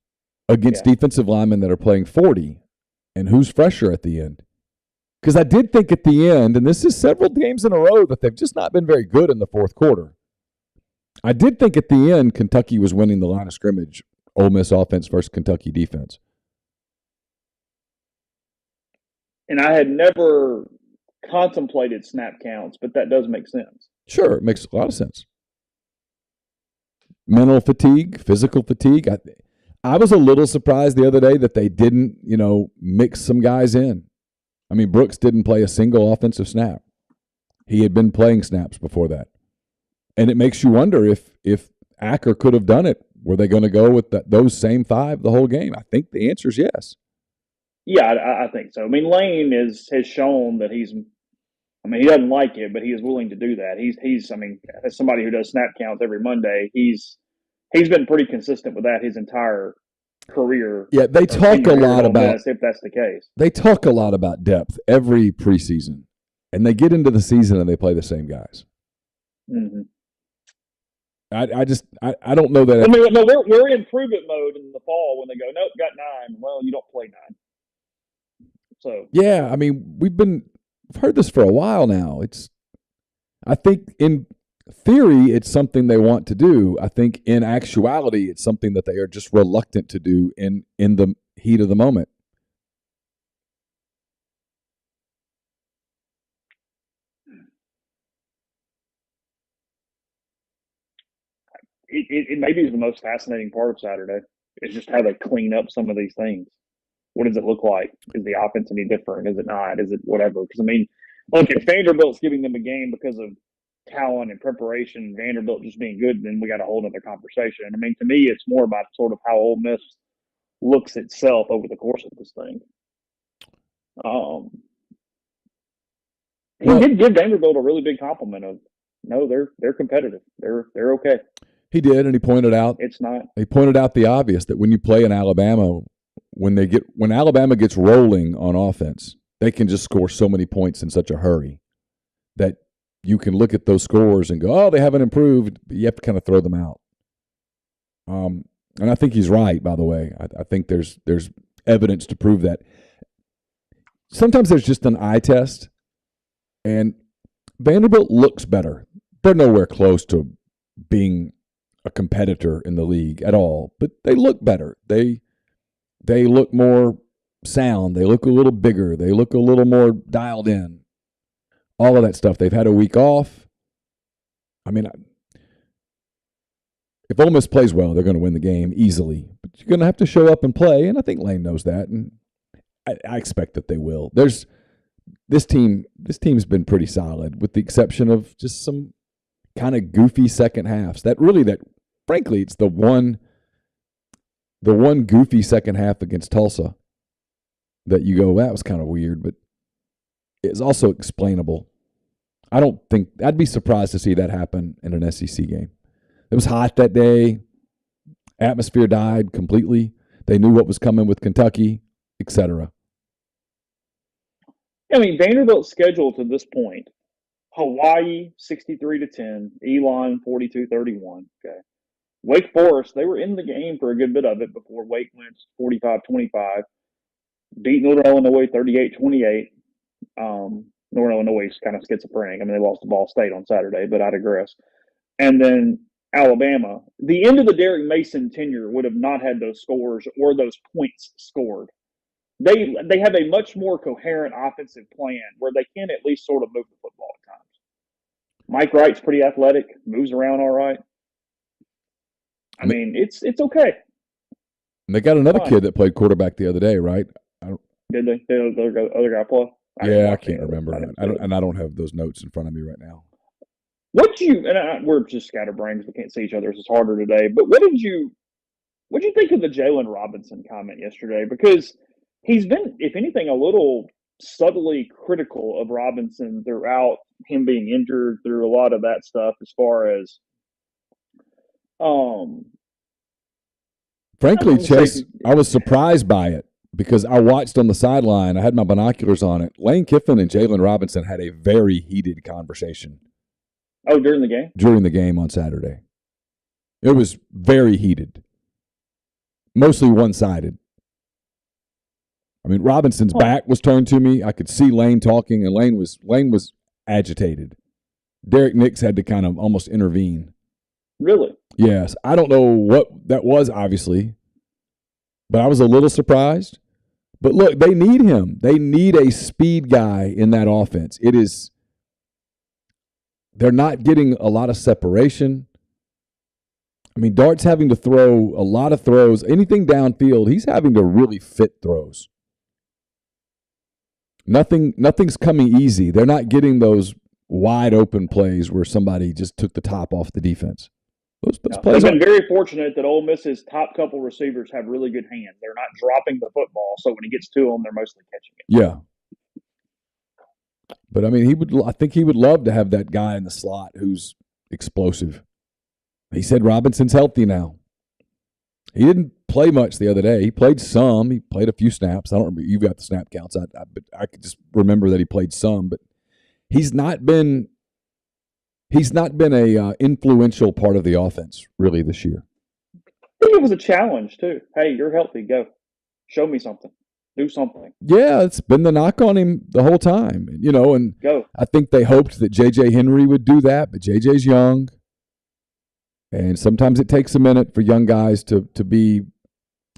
against defensive linemen that are playing 40. And who's fresher at the end? Because I did think at the end, and this is several games in a row, that they've just not been very good in the fourth quarter. I did think at the end Kentucky was winning the line of scrimmage, Ole Miss offense versus Kentucky defense. And I had never contemplated snap counts, but that does make sense. Sure, it makes a lot of sense. mental fatigue, physical fatigue. I was a little surprised the other day that they didn't, mix some guys in. I mean, Brooks didn't play a single offensive snap. He had been playing snaps before that. And it makes you wonder if Acker could have done it. Were they going to go with those same 5 the whole game? I think the answer is yes. Yeah, I think so. I mean, Lane has shown that he doesn't like it, but he is willing to do that. He's as somebody who does snap counts every Monday, he's been pretty consistent with that his entire career. Yeah, they talk a lot about if that's the case. They talk a lot about depth every preseason, and they get into the season and they play the same guys. Mm-hmm. I don't know that. No, we're in improvement mode in the fall when they go, nope, got 9. Well, you don't play 9. So yeah, I mean, we've heard this for a while now. I think in theory it's something they want to do. I think in actuality it's something that they are just reluctant to do in the heat of the moment. It maybe is the most fascinating part of Saturday. It's just how they clean up some of these things. What does it look like? Is the offense any different? Is it not? Is it whatever? Because, look, if Vanderbilt's giving them a game because of talent and preparation, Vanderbilt just being good, then we got a whole other conversation. To me, it's more about sort of how Ole Miss looks itself over the course of this thing. He did give Vanderbilt a really big compliment of, no, they're competitive. They're okay. He did, and he pointed out the obvious, that when you play in Alabama, when Alabama gets rolling on offense, they can just score so many points in such a hurry that you can look at those scores and go, oh, they haven't improved, but you have to kind of throw them out. And I think he's right, by the way. I think there's evidence to prove that. Sometimes there's just an eye test, and Vanderbilt looks better. They're nowhere close to being a competitor in the league at all, but they look better. They look more sound. They look a little bigger. They look a little more dialed in. All of that stuff. They've had a week off. I mean, if Ole Miss plays well, they're going to win the game easily. But you're going to have to show up and play, and I think Lane knows that, and I expect that they will. This team's been pretty solid, with the exception of just some kind of goofy second halves. Frankly, it's the one goofy second half against Tulsa that you go, that was kind of weird, but it's also explainable. I'd be surprised to see that happen in an SEC game. It was hot that day. Atmosphere died completely. They knew what was coming with Kentucky, etc. Vanderbilt's schedule to this point: Hawaii 63-10, Elon 42-31. Okay, Wake Forest, they were in the game for a good bit of it before Wake went 45-25. Beat Northern Illinois 38-28. Northern Illinois is kind of schizophrenic. They lost to Ball State on Saturday, but I digress. And then Alabama, the end of the Derek Mason tenure would have not had those scores or those points scored. They have a much more coherent offensive plan where they can at least sort of move the football at times. Mike Wright's pretty athletic, moves around all right. It's okay. And they got another kid that played quarterback the other day, right? Did they? Did the other guy play? I can't remember. I don't have those notes in front of me right now. We're just scatterbrains. We can't see each other. It's harder today. But what did you think of the Jalen Robinson comment yesterday? Because he's been, if anything, a little subtly critical of Robinson throughout him being injured, through a lot of that stuff, as far as frankly, Chase, I was surprised by it because I watched on the sideline. I had my binoculars on it. Lane Kiffin and Jalen Robinson had a very heated conversation. Oh, during the game? During the game on Saturday. It was very heated. Mostly one-sided. Robinson's back was turned to me. I could see Lane talking, and Lane was agitated. Derek Nix had to kind of almost intervene. Really? Yes. I don't know what that was, obviously, but I was a little surprised. But look, they need him. They need a speed guy in that offense. They're not getting a lot of separation. I mean, Dart's having to throw a lot of throws. Anything downfield, he's having to really fit throws. Nothing's coming easy. They're not getting those wide open plays where somebody just took the top off the defense. Those plays they've been very fortunate that Ole Miss's top couple receivers have really good hands. They're not dropping the football, so when he gets to them, they're mostly catching it. Yeah. But I mean, I think he would love to have that guy in the slot who's explosive. He said Robinson's healthy now. He didn't play much the other day. He played some. He played a few snaps. I don't remember. You've got the snap counts. But I could just remember that he played some. But he's not been a influential part of the offense really this year. I think it was a challenge too. Hey, you're healthy. Go. Show me something. Do something. Yeah, it's been the knock on him the whole time. And go. I think they hoped that J.J. Henry would do that, but J.J.'s young. And sometimes it takes a minute for young guys to be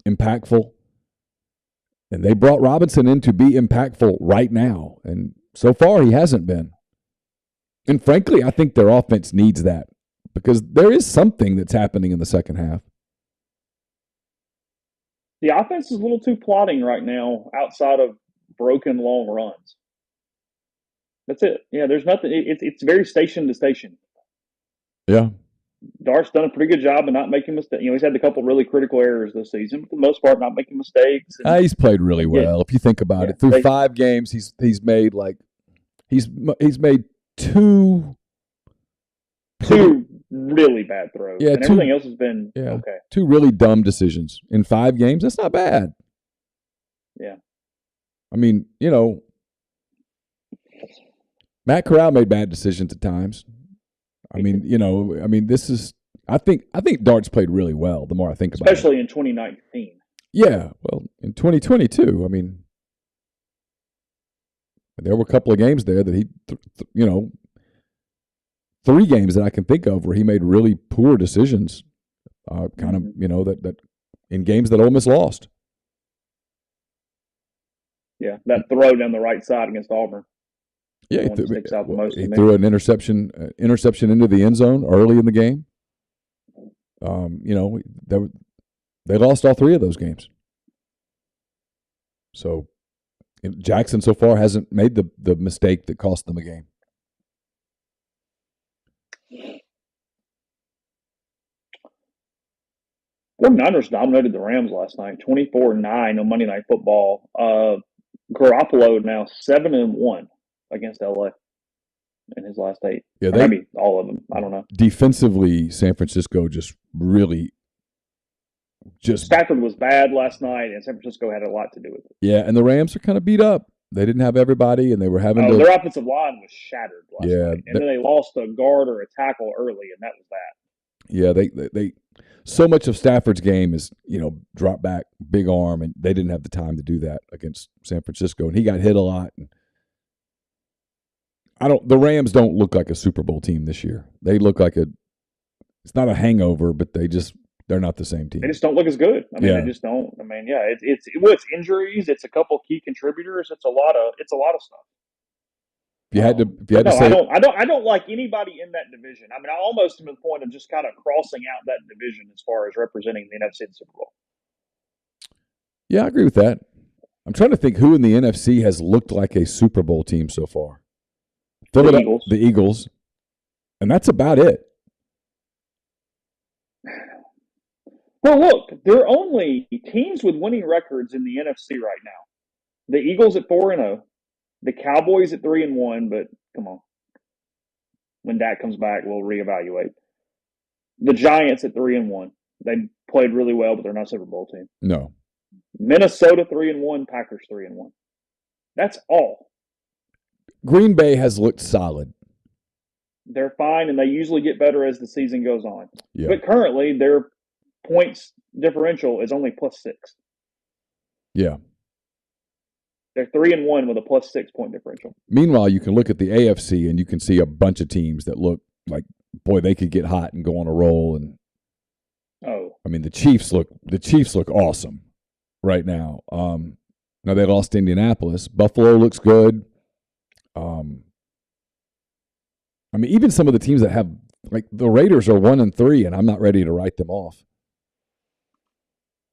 impactful. And they brought Robinson in to be impactful right now. And so far, he hasn't been. And frankly, I think their offense needs that because there is something that's happening in the second half. The offense is a little too plodding right now outside of broken long runs. That's it. Yeah, there's nothing. It's very station to station. Yeah. Dart's done a pretty good job of not making mistakes. He's had a couple really critical errors this season, but for the most part, not making mistakes. He's played really well. If you think about it, through 5 games, he's made he's made two really bad throws. Yeah, and everything else has been okay. 2 really dumb decisions in 5 games. That's not bad. Yeah. I mean, Matt Corral made bad decisions at times. I mean, this is. I think Dart's played really well. The more I think about it, especially in 2019. Yeah, well, in 2022, I mean, there were a couple of games there that he, 3 games that I can think of where he made really poor decisions. That in games that Ole Miss lost. Yeah, that throw down the right side against Auburn. Yeah, he threw an interception into the end zone early in the game. They lost all 3 of those games. So Jackson so far hasn't made the mistake that cost them a game. The Niners dominated the Rams last night, 24-9 on Monday Night Football. Garoppolo now 7-1 against LA in his last 8. Yeah, maybe all of them. I don't know. Defensively, San Francisco just Stafford was bad last night, and San Francisco had a lot to do with it. Yeah, and the Rams are kind of beat up. They didn't have everybody, and they were having their offensive line was shattered last night. And then they lost a guard or a tackle early, and that was that. Yeah, they so much of Stafford's game is, drop back, big arm, and they didn't have the time to do that against San Francisco, and he got hit a lot. And the Rams don't look like a Super Bowl team this year. They look like it's not a hangover, but they're not the same team. They just don't look as good. I mean, they just don't. I mean, it's injuries. It's a couple key contributors. It's a lot of stuff. If you had to say, I don't like anybody in that division. I mean, I almost am to the point of just kind of crossing out that division as far as representing the NFC in the Super Bowl. Yeah, I agree with that. I'm trying to think who in the NFC has looked like a Super Bowl team so far. The Eagles, and that's about it. Well, look, there are only teams with winning records in the NFC right now. The Eagles at 4-0, the Cowboys at 3-1, but come on. When Dak comes back, we'll reevaluate. The Giants at 3-1. They played really well, but they're not a Super Bowl team. No. Minnesota 3-1, Packers 3-1. That's all. Green Bay has looked solid. They're fine, and they usually get better as the season goes on. Yeah. But currently, their points differential is only +6. Yeah. They're 3-1 with a +6 point differential. Meanwhile, you can look at the AFC and you can see a bunch of teams that look like, boy, they could get hot and go on a roll. And I mean, the Chiefs look awesome right now. Now they lost Indianapolis. Buffalo looks good. I mean, even some of the teams that have Like the Raiders are 1-3, and I'm not ready to write them off.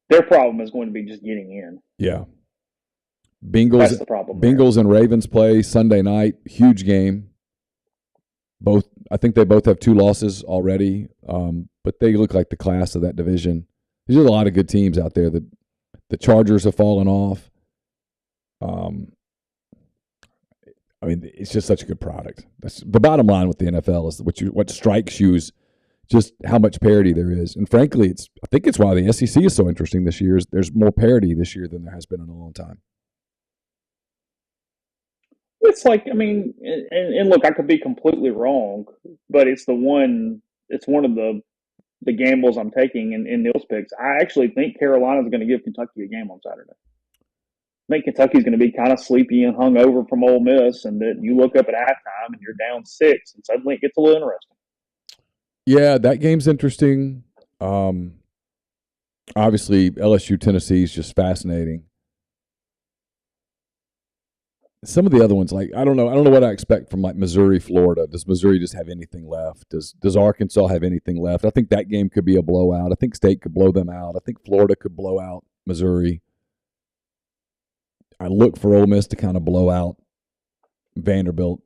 Their problem is going to be just getting in. Yeah. Bengals, That's the problem. Bengals and Ravens play Sunday night. Huge game. I think they both have 2 losses already, but they look like the class of that division. There's a lot of good teams out there. The Chargers have fallen off. I mean, it's just such a good product. That's the bottom line with the NFL is what strikes you is just how much parity there is. And frankly, I think it's why the SEC is so interesting this year. Is there's more parity this year than there has been in a long time. It's like, I mean, and look, I could be completely wrong, but it's one of the gambles I'm taking in Neal's picks. I actually think Carolina's going to give Kentucky a game on Saturday. I think Kentucky's going to be kind of sleepy and hungover from Ole Miss, and that you look up at halftime and you're down 6, and suddenly it gets a little interesting. Yeah, that game's interesting. Obviously, LSU Tennessee is just fascinating. Some of the other ones, like I don't know what I expect from like Missouri, Florida. Does Missouri just have anything left? Does Arkansas have anything left? I think that game could be a blowout. I think State could blow them out. I think Florida could blow out Missouri. I look for Ole Miss to kind of blow out Vanderbilt.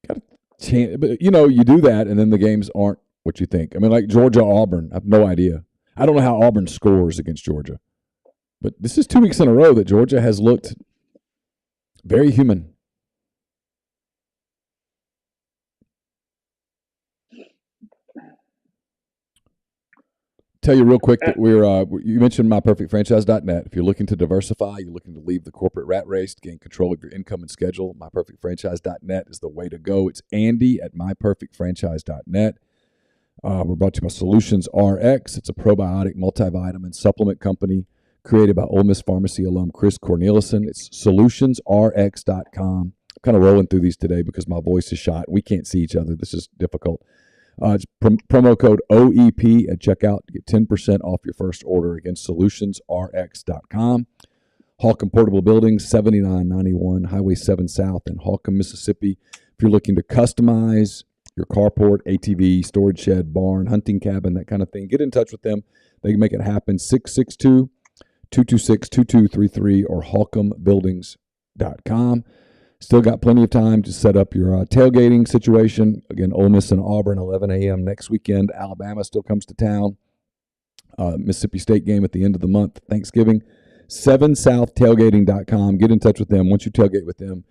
Got a chance, but you do that, and then the games aren't what you think. I mean, like Georgia, Auburn. I have no idea. I don't know how Auburn scores against Georgia, but this is 2 weeks in a row that Georgia has looked very human. Tell you real quick that you mentioned myperfectfranchise.net. If you're looking to diversify, you're looking to leave the corporate rat race to gain control of your income and schedule, myperfectfranchise.net is the way to go. It's Andy at myperfectfranchise.net. We're brought to you by Solutions RX. It's a probiotic multivitamin supplement company created by Ole Miss Pharmacy alum Chris Cornelison. It's solutionsrx.com. I'm kind of rolling through these today because my voice is shot. We can't see each other. This is difficult. It's promo code OEP at checkout to get 10% off your first order. Again, solutionsrx.com. Holcomb Portable Buildings, 7991 Highway 7 South in Holcomb, Mississippi. If you're looking to customize your carport, ATV, storage shed, barn, hunting cabin, that kind of thing, get in touch with them. They can make it happen. 662-226-2233 or holcombbuildings.com. Still got plenty of time to set up your tailgating situation. Again, Ole Miss and Auburn, 11 a.m. next weekend. Alabama still comes to town. Mississippi State game at the end of the month, Thanksgiving. 7southtailgating.com. Get in touch with them. Once you tailgate with them,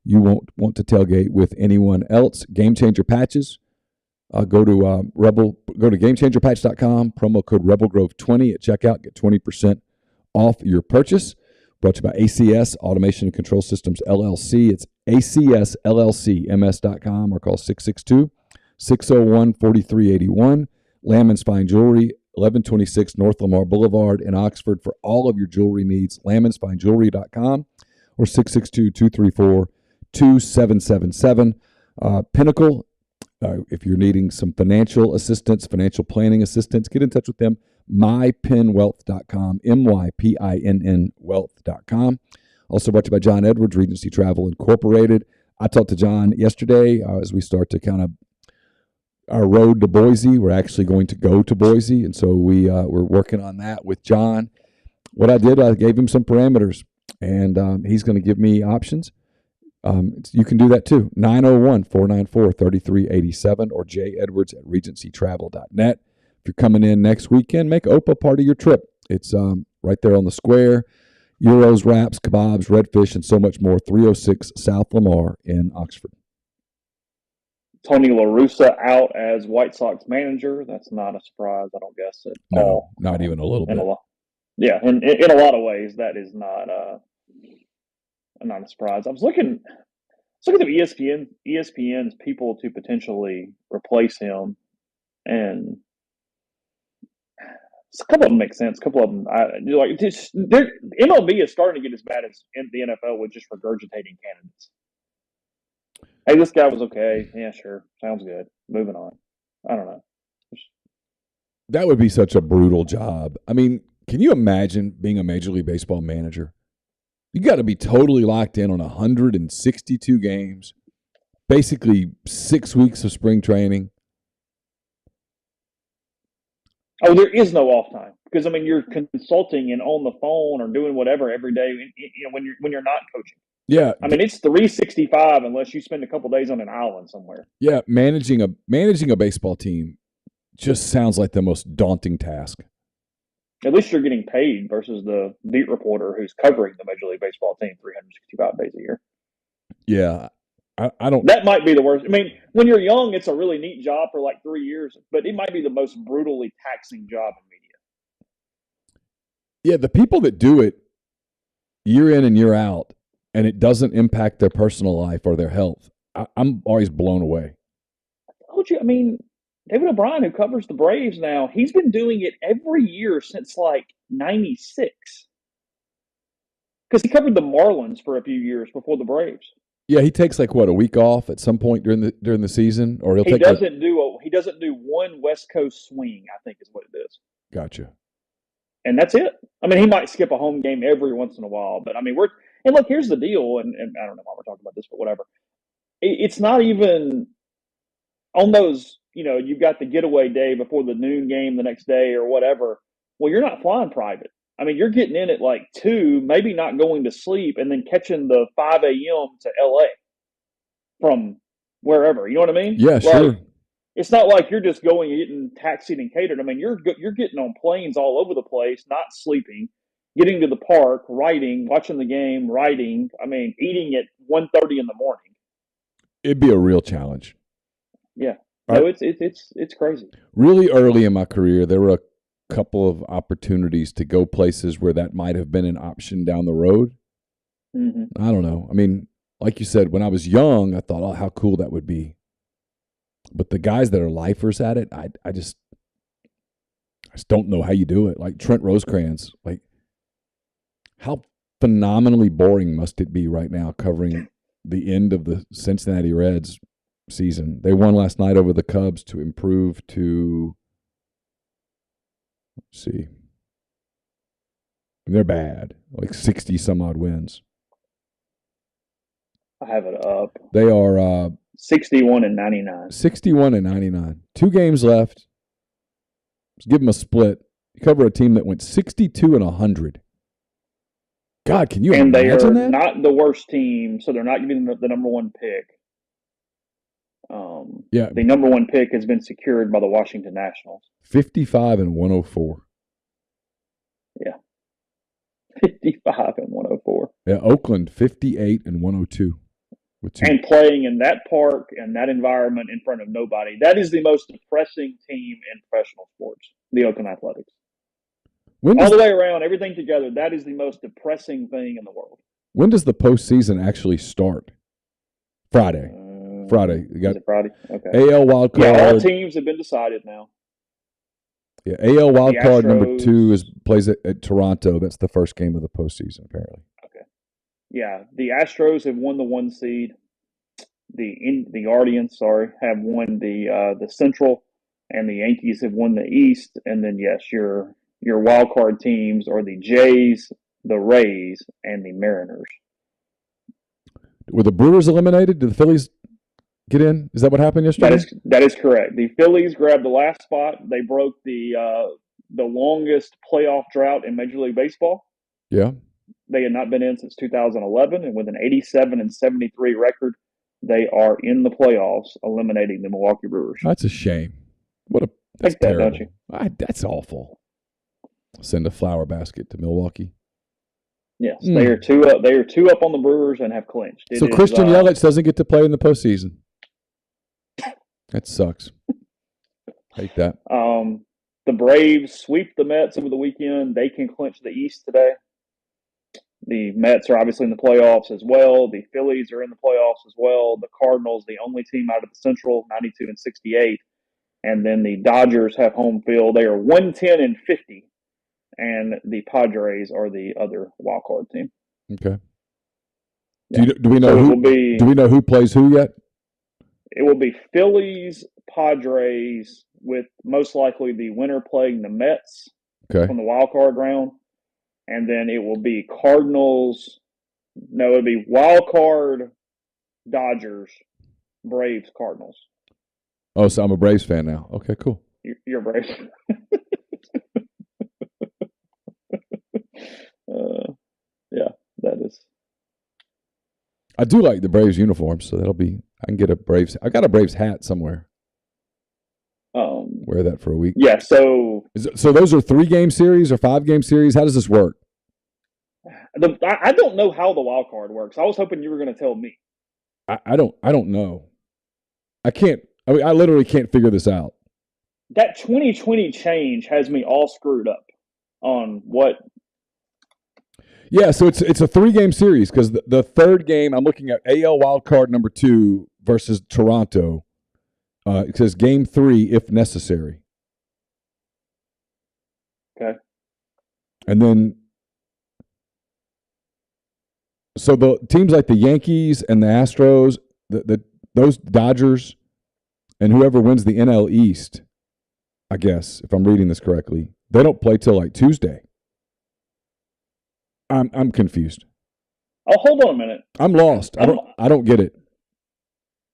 you won't want to tailgate with anyone else. Game Changer Patches. Go to GameChangerPatch.com. Promo code RebelGrove20 at checkout. Get 20% off your purchase. Brought to you by ACS, Automation and Control Systems, LLC. It's ACSLLCMS.com or call 662-601-4381. Lamb & Spine Jewelry, 1126 North Lamar Boulevard in Oxford for all of your jewelry needs. LambandSpineJewelry.com or 662-234-2777. Pinnacle, if you're needing some financial assistance, financial planning assistance, get in touch with them. mypinwealth.com, MYPINN wealth.com. Also brought to you by John Edwards, Regency Travel Incorporated. I talked to John yesterday as we start to kind of our road to Boise. We're actually going to go to Boise, and so we're working on that with John. What I did, I gave him some parameters, and he's going to give me options. You can do that too. 901-494-3387 or jedwards@regencytravel.net. If you're coming in next weekend, make OPA part of your trip. It's right there on the square. Euros, wraps, kebabs, redfish, and so much more. 306 South Lamar in Oxford. Tony La Russa out as White Sox manager. That's not a surprise, I don't guess. No, not even a little bit. Yeah, in a lot of ways, that is not a surprise. I was looking at ESPN's people to potentially replace him, and a couple of them make sense. A couple of them, MLB is starting to get as bad as in the NFL with just regurgitating candidates. Hey, this guy was okay. Yeah, sure. Sounds good. Moving on. I don't know. That would be such a brutal job. I mean, can you imagine being a Major League Baseball manager? You got to be totally locked in on 162 games, basically 6 weeks of spring training. Oh, there is no off time because you're consulting and on the phone or doing whatever every day. When you're not coaching. Yeah, it's 365 unless you spend a couple days on an island somewhere. Yeah, managing a baseball team just sounds like the most daunting task. At least you're getting paid versus the beat reporter who's covering the Major League Baseball team 365 days a year. Yeah, I don't. That might be the worst. When you're young, it's a really neat job for like 3 years, but it might be the most brutally taxing job in media. Yeah, the people that do it year in and year out, and it doesn't impact their personal life or their health, I'm always blown away. I told you, David O'Brien, who covers the Braves now, he's been doing it every year since like 96. Because he covered the Marlins for a few years before the Braves. Yeah, he takes like a week off at some point during the season, or he doesn't do one West Coast swing, I think is what it is. Gotcha. And that's it. He might skip a home game every once in a while, but look, here's the deal, and I don't know why we're talking about this, but whatever. It's not even on those, you've got the getaway day before the noon game the next day or whatever. Well, you're not flying private. You're getting in at like 2, maybe not going to sleep, and then catching the 5 a.m. to L.A. from wherever. You know what I mean? Yeah, sure. It's not like you're just going and getting taxied and catered. You're getting on planes all over the place, not sleeping, getting to the park, writing, watching the game, writing. Eating at 1:30 in the morning. It'd be a real challenge. Yeah. No, it's crazy. Really early in my career, there were a couple of opportunities to go places where that might have been an option down the road. Mm-hmm. I don't know. Like you said, when I was young, I thought, oh, how cool that would be. But the guys that are lifers at it, I just don't know how you do it. Like Trent Rosecrans, like how phenomenally boring must it be right now covering the end of the Cincinnati Reds season? They won last night over the Cubs to improve to, let's see, they're bad, like 60 some odd wins. I have it up. They are 61 and 99. 61 and 99. 2 games left. Let's give them a split. You cover a team that went 62 and 100. God, can you imagine that? And they are not the worst team, so they're not giving the number one pick. Yeah. The number one pick has been secured by the Washington Nationals. 55 and 104. Yeah. 55 and 104. Yeah, Oakland 58 and 102. And playing in that park and that environment in front of nobody. That is the most depressing team in professional sports, the Oakland Athletics. All the way around, everything together, that is the most depressing thing in the world. When does the postseason actually start? Friday. Friday. You got is it Friday? Okay. AL wild card. Yeah, all teams have been decided now. Yeah, AL wild card number 2 plays at Toronto. That's the first game of the postseason, apparently. Okay. Yeah, the Astros have won the 1 seed. The Guardians, have won the Central, and the Yankees have won the East. And then yes, your wild card teams are the Jays, the Rays, and the Mariners. Were the Brewers eliminated? Did the Phillies get in? Is that what happened yesterday? That is correct. The Phillies grabbed the last spot. They broke the longest playoff drought in Major League Baseball. Yeah. They had not been in since 2011, and with an 87 and 73 record, they are in the playoffs, eliminating the Milwaukee Brewers. That's a shame. That's terrible. Don't you? That's awful. Send a flower basket to Milwaukee. Yes, they are 2 up. They are 2 up on the Brewers and have clinched. So Christian Yelich doesn't get to play in the postseason. That sucks. Hate that. The Braves sweep the Mets over the weekend. They can clinch the East today. The Mets are obviously in the playoffs as well. The Phillies are in the playoffs as well. The Cardinals, the only team out of the Central, 92 and 68. And then the Dodgers have home field. They are 110 and 50. And the Padres are the other wild card team. Okay. Yeah. Do we know who plays who yet? It will be Phillies, Padres, with most likely the winner playing the Mets from the wild card round. And then it will be Cardinals. No, it'll be wild card Dodgers Braves, Cardinals. Oh, so I'm a Braves fan now. Okay, cool. You're Braves. Yeah, that is. I do like the Braves uniforms, so that'll be. I can get a Braves. I got a Braves hat somewhere. Wear that for a week. Yeah. So those are 3-game series or 5-game series. How does this work? I don't know how the wild card works. I was hoping you were going to tell me. I don't know. I can't. I mean, I literally can't figure this out. That 2020 change has me all screwed up on what. Yeah, so it's a 3-game series because the third game I'm looking at AL wild card number 2 versus Toronto. It says game 3 if necessary. Okay. And then, so the teams like the Yankees and the Astros, those Dodgers, and whoever wins the NL East, I guess if I'm reading this correctly, they don't play till like Tuesday. I'm confused. Oh, hold on a minute. I'm lost. I don't get it.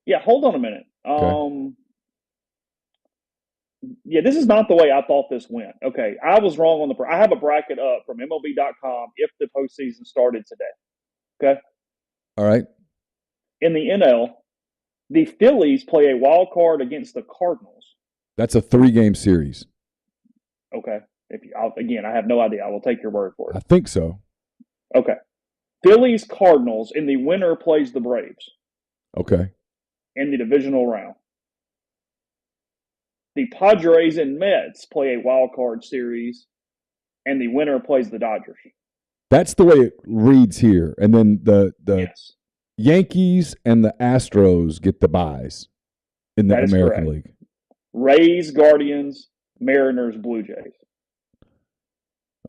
Yeah, hold on a minute. Okay. Yeah, this is not the way I thought this went. Okay, I was wrong on the. I have a bracket up from MLB.com if the postseason started today. Okay. All right. In the NL, the Phillies play a wild card against the Cardinals. That's a 3-game series. Okay. Again, I have no idea. I will take your word for it. I think so. Okay. Phillies, Cardinals, and the winner plays the Braves. Okay. In the divisional round. The Padres and Mets play a wild card series, and the winner plays the Dodgers. That's the way it reads here. And then the yes. Yankees and the Astros get the byes in the American League. Rays, Guardians, Mariners, Blue Jays.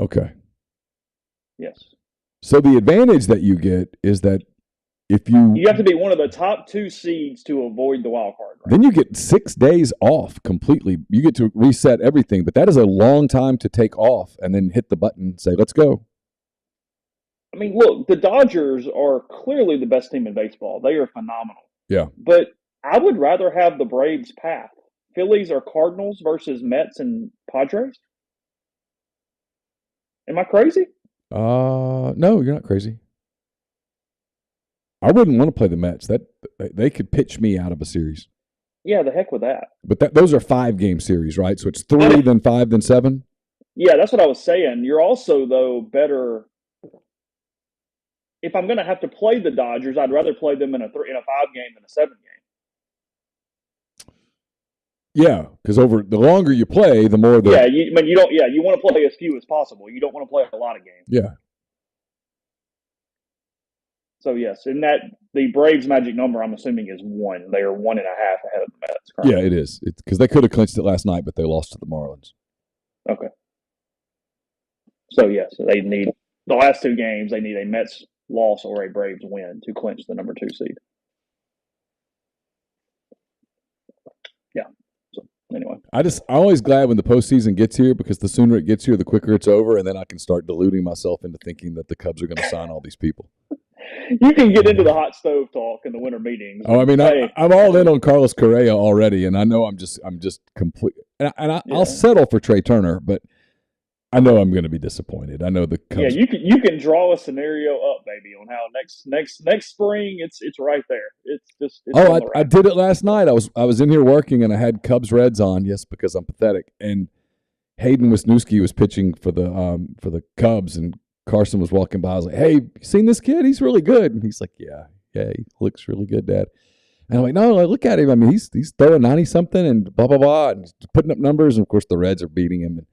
Okay. Yes. So the advantage that you get is that if you have to be one of the top 2 seeds to avoid the wild card. Right? Then you get 6 days off completely. You get to reset everything, but that is a long time to take off and then hit the button and say, let's go. I mean, look, the Dodgers are clearly the best team in baseball. They are phenomenal. Yeah. But I would rather have the Braves path. Phillies or Cardinals versus Mets and Padres? Am I crazy? No, you're not crazy. I wouldn't want to play the Mets. That they could pitch me out of a series. Yeah, the heck with that. But those are 5-game series, right? So it's 3, then 5, then 7? Yeah, that's what I was saying. You're also, though, better. If I'm going to have to play the Dodgers, I'd rather play them in a 5-game than a 7-game. Yeah, because over the longer you play, the more. Yeah, you want to play as few as possible. You don't want to play a lot of games. Yeah. So yes, in that the Braves' magic number, I'm assuming is 1. They are 1.5 ahead of the Mets. Currently. Yeah, it is. It's because they could have clinched it last night, but they lost to the Marlins. Okay. So yes, they need the last 2 games. They need a Mets loss or a Braves win to clinch the number 2 seed. Yeah. So anyway, I'm always glad when the postseason gets here because the sooner it gets here, the quicker it's over, and then I can start deluding myself into thinking that the Cubs are going to sign all these people. You can get into the hot stove talk in the winter meetings. Oh, I mean, I'm all in on Carlos Correa already, and I know I'm just complete. I'll settle for Trey Turner, but I know I'm going to be disappointed. I know the Cubs. Yeah, you can draw a scenario up, baby, on how next spring it's right there. It's I did it last night. I was in here working, and I had Cubs Reds on. Yes, because I'm pathetic. And Hayden Wisniewski was pitching for the Cubs, and Carson was walking by. I was like, "Hey, you seen this kid? He's really good." And he's like, "Yeah, he looks really good, Dad." And I'm like, "No, look at him. I mean, he's throwing 90-something and blah blah blah, and he's putting up numbers." And of course, the Reds are beating him. And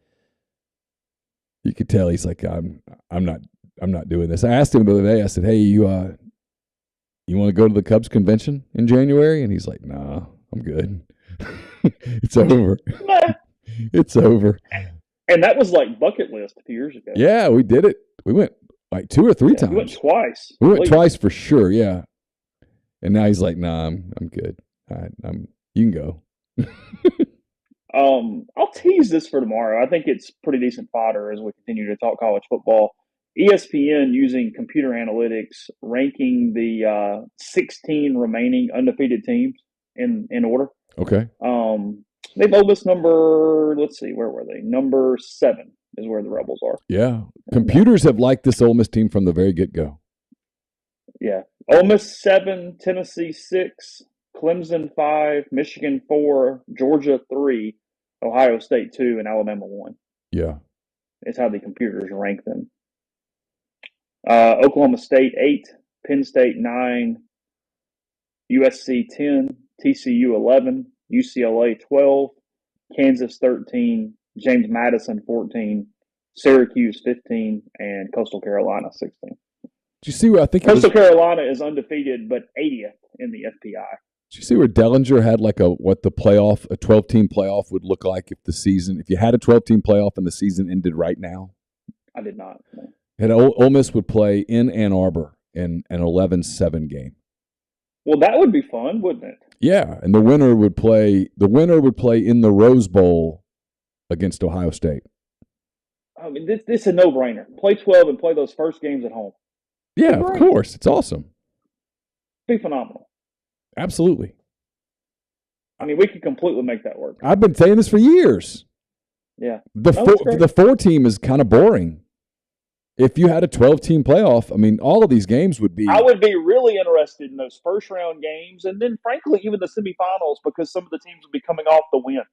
you could tell he's like, "I'm not doing this." I asked him the other day. I said, "Hey, you want to go to the Cubs convention in January?" And he's like, "Nah, I'm good. It's over. It's over." And that was like bucket list a few years ago. Yeah, we did it. We went like 2 or 3 times. We went twice. We went twice for sure. Yeah. And now he's like, "Nah, I'm good. All right, you can go." I'll tease this for tomorrow. I think it's pretty decent fodder as we continue to talk college football. ESPN using computer analytics ranking the 16 remaining undefeated teams. in order. Okay. They've Ole Miss number. Let's see, where were they? Number 7 is where the Rebels are. Yeah, computers have liked this Ole Miss team from the very get-go. Yeah, Ole Miss 7, Tennessee 6, Clemson 5, Michigan 4, Georgia 3, Ohio State 2, and Alabama 1. Yeah. Is how the computers rank them. Oklahoma State 8, Penn State 9, USC 10, TCU 11, UCLA 12, Kansas 13, James Madison 14, Syracuse 15, and Coastal Carolina 16. Did you see where I think Coastal Carolina is undefeated but 80th in the FPI? Did you see where Dellinger had like a 12-team playoff would look like if you had a 12-team playoff and the season ended right now? I did not. No. And Ole Miss would play in Ann Arbor in an 11-7 game. Well, that would be fun, wouldn't it? Yeah, and the winner would play in the Rose Bowl against Ohio State. I mean, this is a no-brainer. Play 12 and play those first games at home. Yeah, of course. It's awesome. It'd be phenomenal. Absolutely. I mean, we could completely make that work. I've been saying this for years. Yeah. The 4-team is kind of boring. If you had a 12-team playoff, I mean, all of these games would be. I would be really interested in those first-round games, and then, frankly, even the semifinals, because some of the teams would be coming off the win.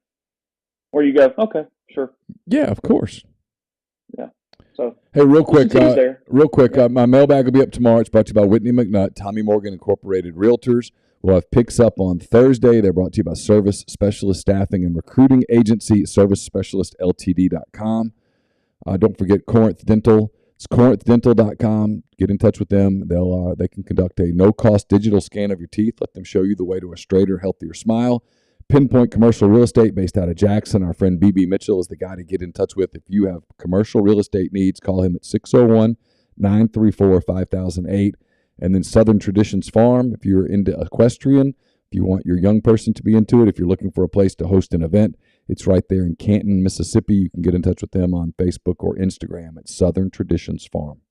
Where you go, okay, sure. Yeah, of course. Yeah. So, hey, real quick, yeah. My mailbag will be up tomorrow. It's brought to you by Whitney McNutt, Tommy Morgan Incorporated Realtors. We'll have picks up on Thursday. They're brought to you by Service Specialist Staffing and Recruiting Agency, ServiceSpecialistLTD.com. Don't forget Corinth Dental. It's CorinthDental.com. Get in touch with them. They can conduct a no-cost digital scan of your teeth. Let them show you the way to a straighter, healthier smile. Pinpoint Commercial Real Estate based out of Jackson. Our friend BB Mitchell is the guy to get in touch with. If you have commercial real estate needs, call him at 601-934-5008. And then Southern Traditions Farm, if you're into equestrian, if you want your young person to be into it, if you're looking for a place to host an event, it's right there in Canton, Mississippi. You can get in touch with them on Facebook or Instagram at Southern Traditions Farm.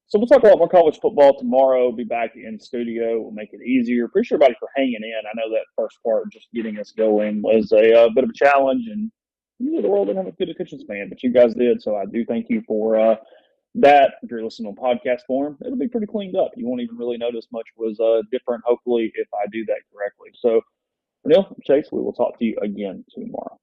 So we'll talk about more college football tomorrow. We'll be back in studio. We'll make it easier. Appreciate everybody for hanging in. I know that first part, just getting us going, was a bit of a challenge, and usually the world didn't have a good attention span, but you guys did. So I do thank you for that. If you're listening on podcast form, it'll be pretty cleaned up. You won't even really notice much was different, hopefully, if I do that correctly. So, Neal, Chase, we will talk to you again tomorrow.